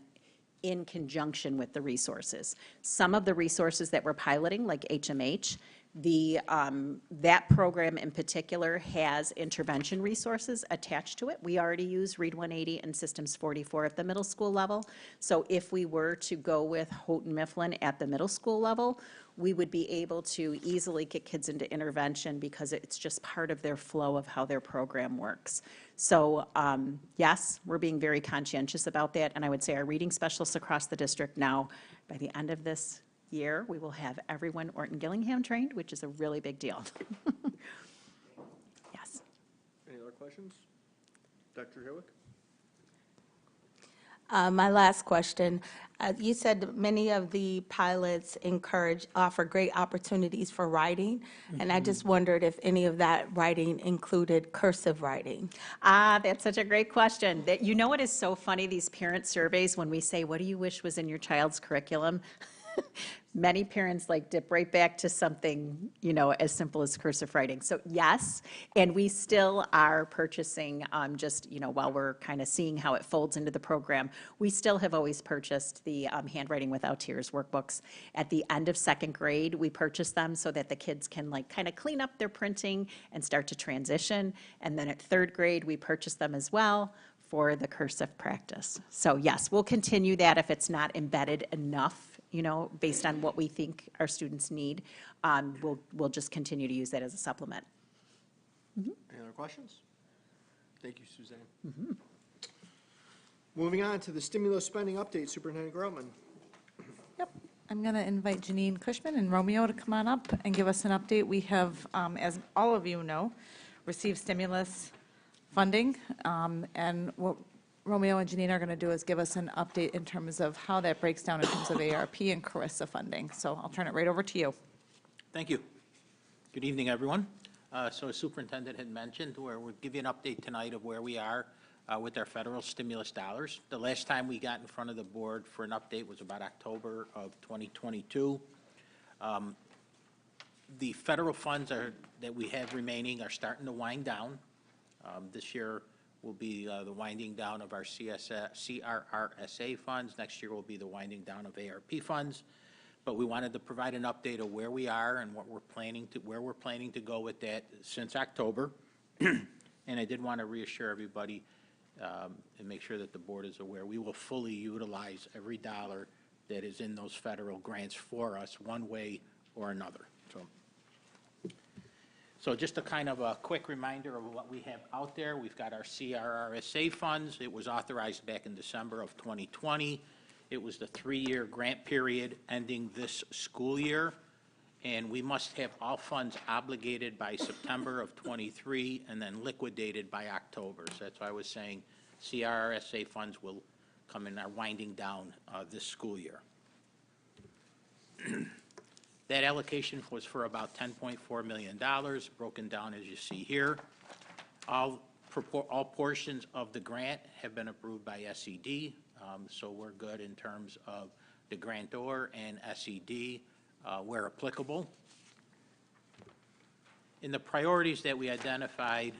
in conjunction with the resources. Some of the resources that we're piloting, like HMH, that program in particular has intervention resources attached to it. We already use Read 180 and Systems 44 at the middle school level. So if we were to go with Houghton Mifflin at the middle school level, we would be able to easily get kids into intervention because it's just part of their flow of how their program works. So yes, we're being very conscientious about that, and I would say our reading specialists across the district now, by the end of this year, we will have everyone Orton-Gillingham trained, which is a really big deal. Yes. Any other questions? Dr. Herwick? My last question, you said many of the pilots offer great opportunities for writing, and I just wondered if any of that writing included cursive writing. That's such a great question. You know what is so funny, these parent surveys, when we say, what do you wish was in your child's curriculum? Many parents like dip right back to something, as simple as cursive writing. So yes, and we still are purchasing just, while we're kind of seeing how it folds into the program, we still have always purchased the Handwriting Without Tears workbooks. At the end of 2nd grade, we purchase them so that the kids can kind of clean up their printing and start to transition. And then at 3rd grade, we purchase them as well for the cursive practice. So yes, we'll continue that if it's not embedded enough, based on what we think our students need. We'll just continue to use that as a supplement. Any other questions? Thank you, Suzanne. Moving on to the stimulus spending update, Superintendent Groutman. Yep. I'm going to invite Janine Cushman and Romeo to come on up and give us an update. We have, as all of you know, received stimulus funding, and what Romeo and Janine are going to do is give us an update in terms of how that breaks down in terms of ARP and Carissa funding. So I'll turn it right over to you. Thank you. Good evening, everyone. So as Superintendent had mentioned, we'll give you an update tonight of where we are with our federal stimulus dollars. The last time we got in front of the board for an update was about October of 2022. The federal funds that we have remaining are starting to wind down. This year will be the winding down of our CRRSA funds. Next year will be the winding down of ARP funds. But we wanted to provide an update of where we are and what we're planning to, where we're planning to go with that since October. And I did want to reassure everybody and make sure that the board is aware, we will fully utilize every dollar that is in those federal grants for us one way or another. So just a kind of a quick reminder of what we have out there. We've got our CRRSA funds. It was authorized back in December of 2020. It was the 3-year grant period ending this school year, and we must have all funds obligated by September of 23 and then liquidated by October. So that's why I was saying CRRSA funds will come in, are winding down this school year. That allocation was for about $10.4 million, broken down as you see here. All portions of the grant have been approved by SED, so we're good in terms of the grantor and SED where applicable. In the priorities that we identified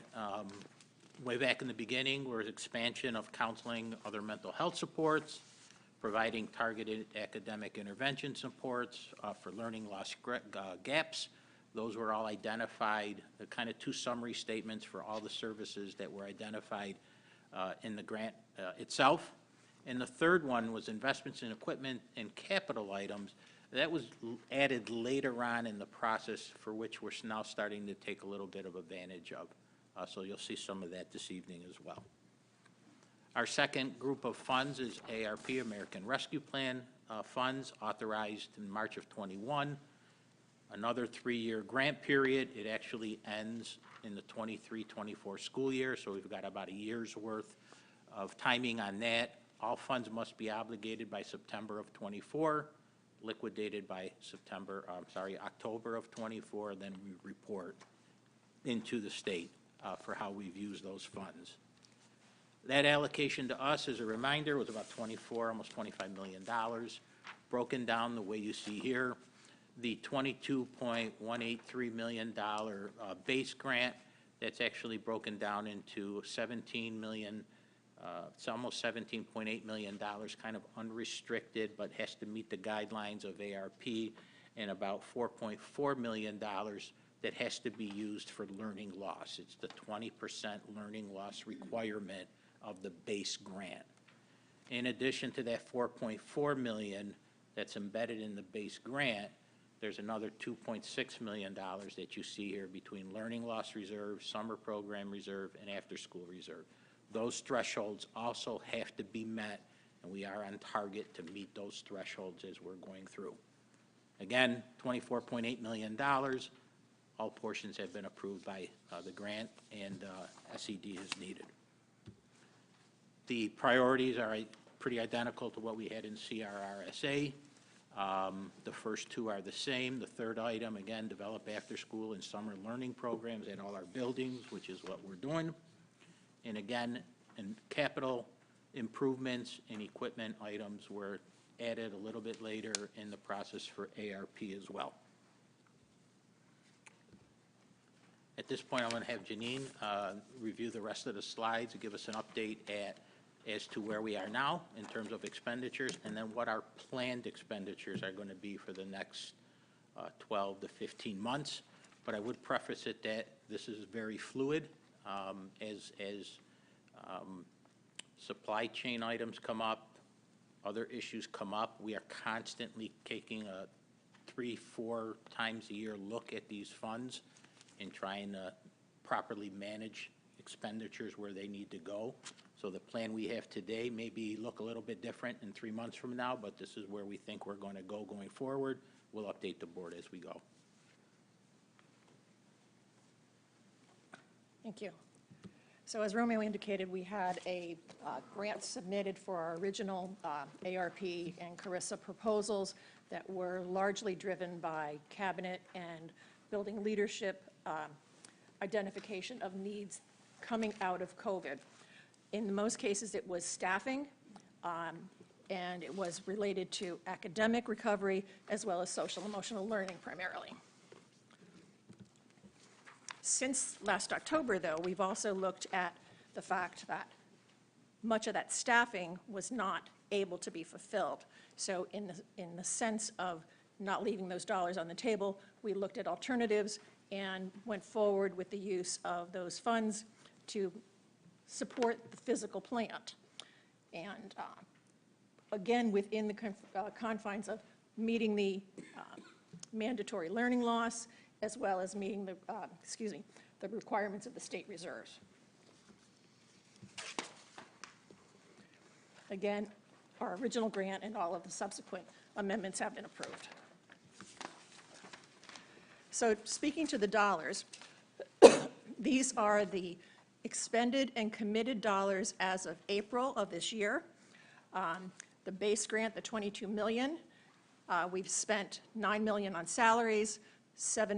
way back in the beginning were expansion of counseling, other mental health supports, providing targeted academic intervention supports for learning loss gaps. Those were all identified, the kind of 2 summary statements for all the services that were identified in the grant itself. And the third one was investments in equipment and capital items. That was added later on in the process, for which we're now starting to take a little bit of advantage of. So you'll see some of that this evening as well. Our second group of funds is ARP, American Rescue Plan funds, authorized in March of 21. Another 3-year grant period. It actually ends in the 23-24 school year, so we've got about a year's worth of timing on that. All funds must be obligated by September of 24, liquidated by October of 24, then we report into the state for how we've used those funds. That allocation to us, as a reminder, was about almost $25 million, broken down the way you see here. The $22.183 million base grant, that's actually broken down into $17 million, it's almost $17.8 million, kind of unrestricted, but has to meet the guidelines of ARP, and about $4.4 million that has to be used for learning loss. It's the 20% learning loss requirement of the base grant. In addition to that $4.4 million that's embedded in the base grant, there's another $2.6 million that you see here between learning loss reserve, summer program reserve, and after-school reserve. Those thresholds also have to be met, and we are on target to meet those thresholds as we're going through. Again, $24.8 million. All portions have been approved by the grant, and SED is needed. The priorities are pretty identical to what we had in CRRSA. The first 2 are the same. The third item, again, develop after-school and summer learning programs at all our buildings, which is what we're doing. And again, and capital improvements and equipment items were added a little bit later in the process for ARP as well. At this point, I'm going to have Janine review the rest of the slides and give us an update as to where we are now in terms of expenditures, and then what our planned expenditures are going to be for the next 12 to 15 months. But I would preface it that this is very fluid as supply chain items come up, other issues come up. We are constantly taking a 3-4 times a year look at these funds and trying to properly manage expenditures where they need to go. So the plan we have today maybe look a little bit different in 3 months from now, but this is where we think we're going to go going forward. We'll update the board as we go. Thank you. So as Romeo indicated, we had a grant submitted for our original ARP and Carissa proposals that were largely driven by cabinet and building leadership identification of needs coming out of COVID. In most cases, it was staffing, and it was related to academic recovery as well as social emotional learning primarily. Since last October, though, we've also looked at the fact that much of that staffing was not able to be fulfilled. So in the sense of not leaving those dollars on the table, we looked at alternatives and went forward with the use of those funds to support the physical plant. And again, within the confines of meeting the mandatory learning loss, as well as meeting the requirements of the state reserves. Again, our original grant and all of the subsequent amendments have been approved. So speaking to the dollars, these are the expended and committed dollars as of April of this year. The base grant, the $22 million, we've spent $9 million on salaries, $9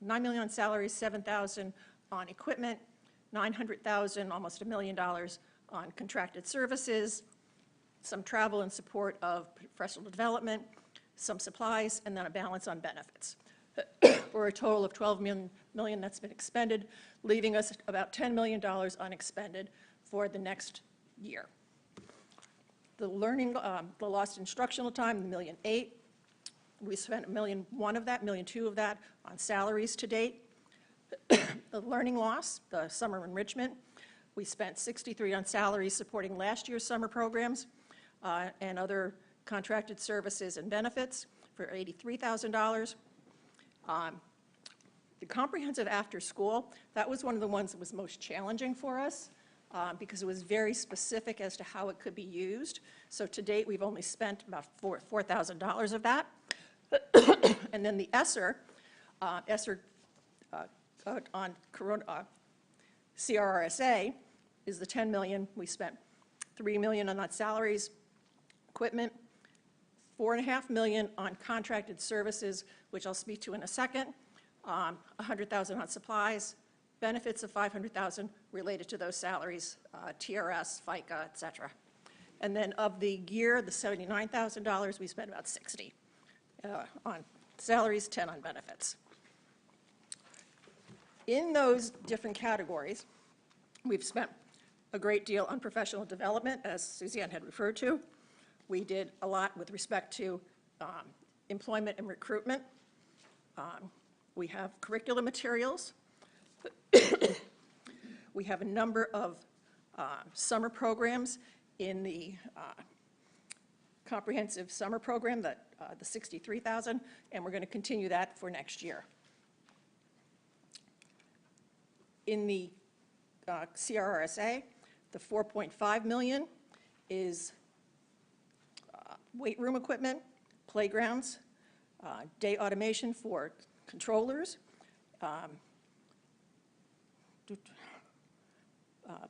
million on salaries, $7,000 on equipment, $900,000, almost $1 million on contracted services, some travel and support of professional development, some supplies, and then a balance on benefits. For a total of $12 million that's been expended, leaving us about $10 million unexpended for the next year. The lost instructional time, the $1.8 million, we spent $1.1 million of that, $1.2 million of that on salaries to date. The learning loss, the summer enrichment, we spent $63 on salaries supporting last year's summer programs and other contracted services and benefits for $83,000. The comprehensive after school, that was one of the ones that was most challenging for us because it was very specific as to how it could be used. So to date, we've only spent about $4,000 of that. And then the ESSER on CRRSA is the $10 million. We spent $3 million on that salaries, equipment, $4.5 million on contracted services, which I'll speak to in a second, $100,000 on supplies, benefits of $500,000 related to those salaries, TRS, FICA, et cetera. And then of the year, the $79,000, we spent about $60 on salaries, 10 on benefits. In those different categories, we've spent a great deal on professional development, as Suzanne had referred to. We did a lot with respect to employment and recruitment. We have curriculum materials. We have a number of summer programs in the comprehensive summer program, the $63,000, and we're going to continue that for next year. In the CRRSA, the $4.5 million is weight room equipment, playgrounds, day automation for controllers,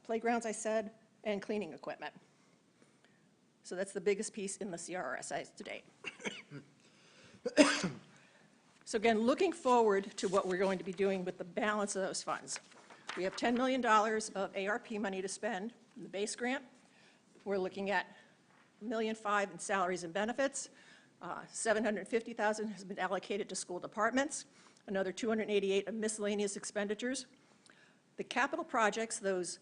playgrounds, I said, and cleaning equipment. So that's the biggest piece in the CRRSA to date. So again, looking forward to what we're going to be doing with the balance of those funds. We have $10 million of ARP money to spend in the base grant. We're looking at $1.5 million in salaries and benefits. $750,000 has been allocated to school departments, another $288,000 of miscellaneous expenditures. The capital projects, those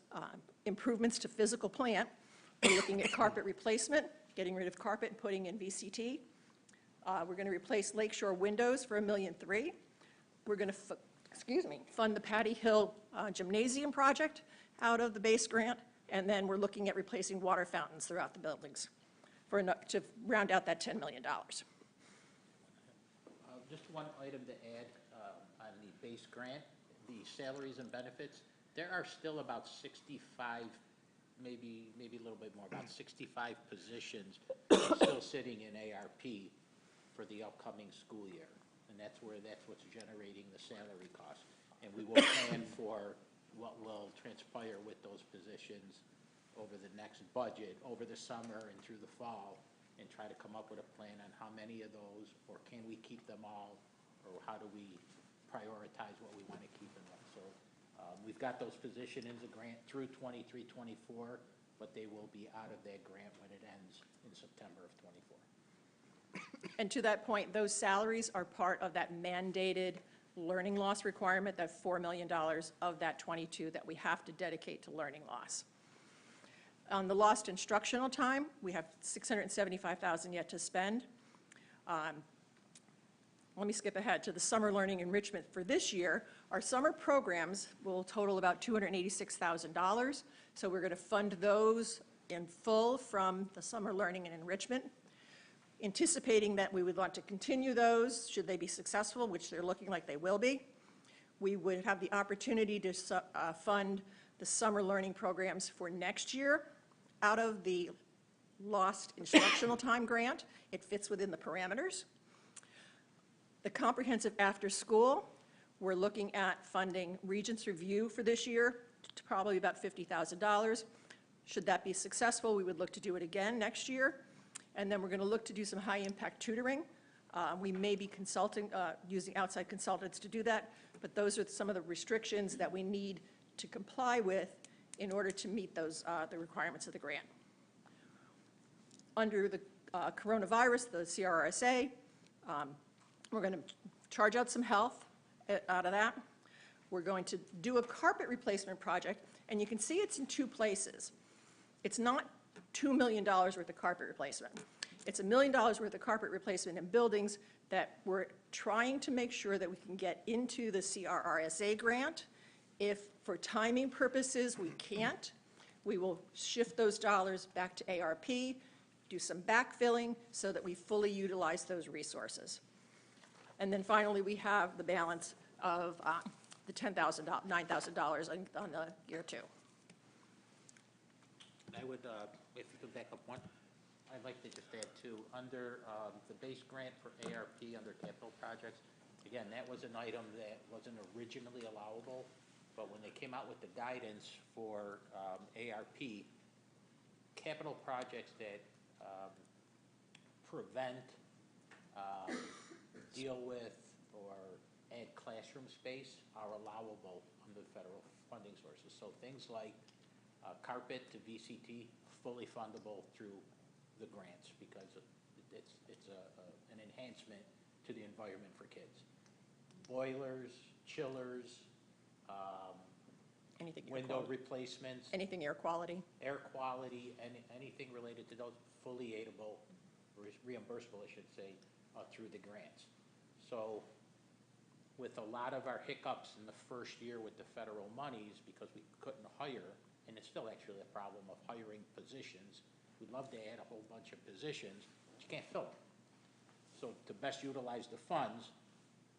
improvements to physical plant, we're looking at carpet replacement, getting rid of carpet and putting in VCT. We're going to replace lakeshore windows for $1.3 million. We're going to fund the Patty Hill Gymnasium project out of the base grant, and then we're looking at replacing water fountains throughout the buildings to round out that $10 million. Just one item to add on the base grant, the salaries and benefits. There are still about 65 maybe a little bit more, about 65 positions still sitting in ARP for the upcoming school year. And that's what's generating the salary cost. And we will plan for what will transpire with those positions over the next budget, over the summer and through the fall, and try to come up with a plan on how many of those, or can we keep them all, or how do we prioritize what we want to keep in them. So we've got those positions in the grant through 23-24, but they will be out of that grant when it ends in September of 24. And to that point, those salaries are part of that mandated learning loss requirement, that $4 million of that 22 that we have to dedicate to learning loss. On the lost instructional time, we have $675,000 yet to spend. Let me skip ahead to the summer learning enrichment for this year. Our summer programs will total about $286,000. So we're going to fund those in full from the summer learning and enrichment, anticipating that we would want to continue those should they be successful, which they're looking like they will be. We would have the opportunity to fund the summer learning programs for next year out of the lost instructional time grant. It fits within the parameters. The comprehensive after-school, we're looking at funding Regents Review for this year to probably about $50,000. Should that be successful, we would look to do it again next year. And then we're going to look to do some high-impact tutoring. We may be consulting, using outside consultants to do that, but those are some of the restrictions that we need to comply with in order to meet those, the requirements of the grant. Under the coronavirus, the CRRSA, we're going to charge out some health out of that. We're going to do a carpet replacement project, and you can see it's in two places. It's not $2 million worth of carpet replacement. It's $1 million worth of carpet replacement in buildings that we're trying to make sure that we can get into the CRRSA grant. If for timing purposes we can't, we will shift those dollars back to ARP, do some backfilling so that we fully utilize those resources. And then finally, we have the balance of the $9,000 on the year two. I would, if you could back up one, I'd like to just add too, under the base grant for ARP under capital projects, again, that was an item that wasn't originally allowable, but when they came out with the guidance for ARP, capital projects that prevent, deal with, or add classroom space are allowable under the federal funding sources. So things like carpet to VCT, fully fundable through the grants because it's an enhancement to the environment for kids. Boilers, chillers, window replacements. Anything air quality. Air quality, anything related to those, fully aidable, reimbursable, I should say, through the grants. So with a lot of our hiccups in the first year with the federal monies, because we couldn't hire, and it's still actually a problem of hiring positions. We'd love to add a whole bunch of positions, but you can't fill them. So to best utilize the funds,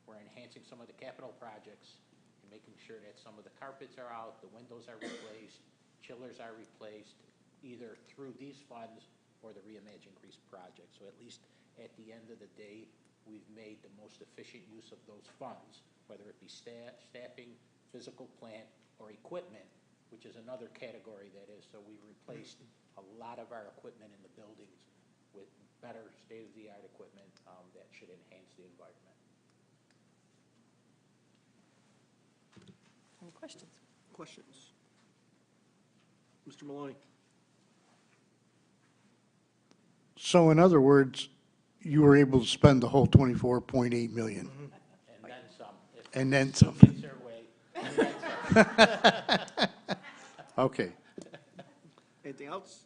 we're enhancing some of the capital projects and making sure that some of the carpets are out, the windows are replaced, chillers are replaced, either through these funds or the Reimagine Greece project. So at least at the end of the day, we've made the most efficient use of those funds, whether it be staffing, physical plant, or equipment, which is another category that is. So we replaced a lot of our equipment in the buildings with better state-of-the-art equipment that should enhance the environment. Any questions? Questions? Mr. Maloney? So in other words, you were able to spend the whole 24.8 million. And then some. If And then it some. gets their way, and then some. Okay. Anything else?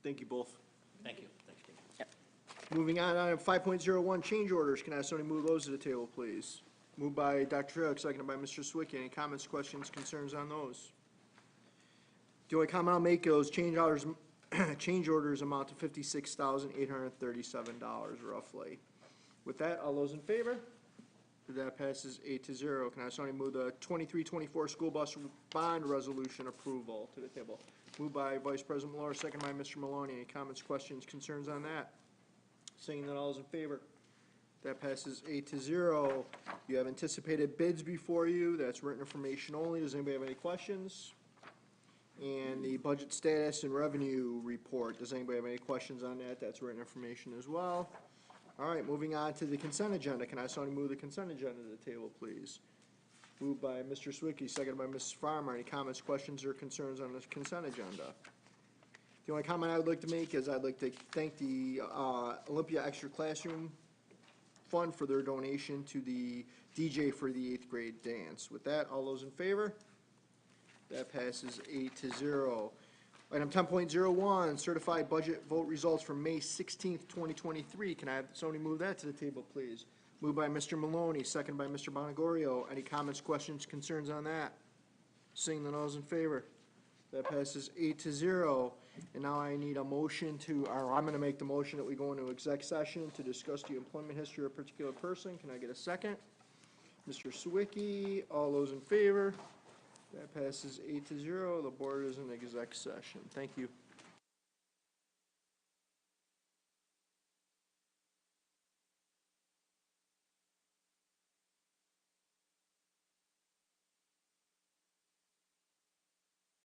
Thank you both. Thank you. Thanks, Steve. Yep. Moving on, item 5.01, change orders. Can I have somebody move those to the table, please? Moved by Dr. Treyek, seconded by Mr. Swicky. Any comments, questions, concerns on those? The only comment I'll make is change orders amount to $56,837 roughly. With that, all those in favor? That passes 8-0. Can I have somebody move the 23-24 school bus bond resolution approval to the table? Moved by Vice President Malloy, second by Mr. Maloney. Any comments, questions, concerns on that? Seeing none, all is in favor? That passes 8-0. You have anticipated bids before you. That's written information only. Does anybody have any questions? And the budget status and revenue report. Does anybody have any questions on that? That's written information as well. All right, moving on to the consent agenda. Can I have somebody move the consent agenda to the table, please? Moved by Mr. Swicky, seconded by Mrs. Farmer. Any comments, questions, or concerns on the consent agenda? The only comment I would like to make is I'd like to thank the Olympia Extra Classroom Fund for their donation to the DJ for the 8th grade dance. With that, all those in favor? That passes 8-0. Item 10.01, certified budget vote results for May 16th, 2023. Can I have somebody move that to the table, please? Moved by Mr. Maloney, second by Mr. Bonagorio. Any comments, questions, concerns on that? Seeing none, all those in favor? That passes 8-0. And now I need a motion to, or I'm going to make the motion that we go into exec session to discuss the employment history of a particular person. Can I get a second? Mr. Sawicki, all those in favor? That passes 8-0. The board is in exec session. Thank you.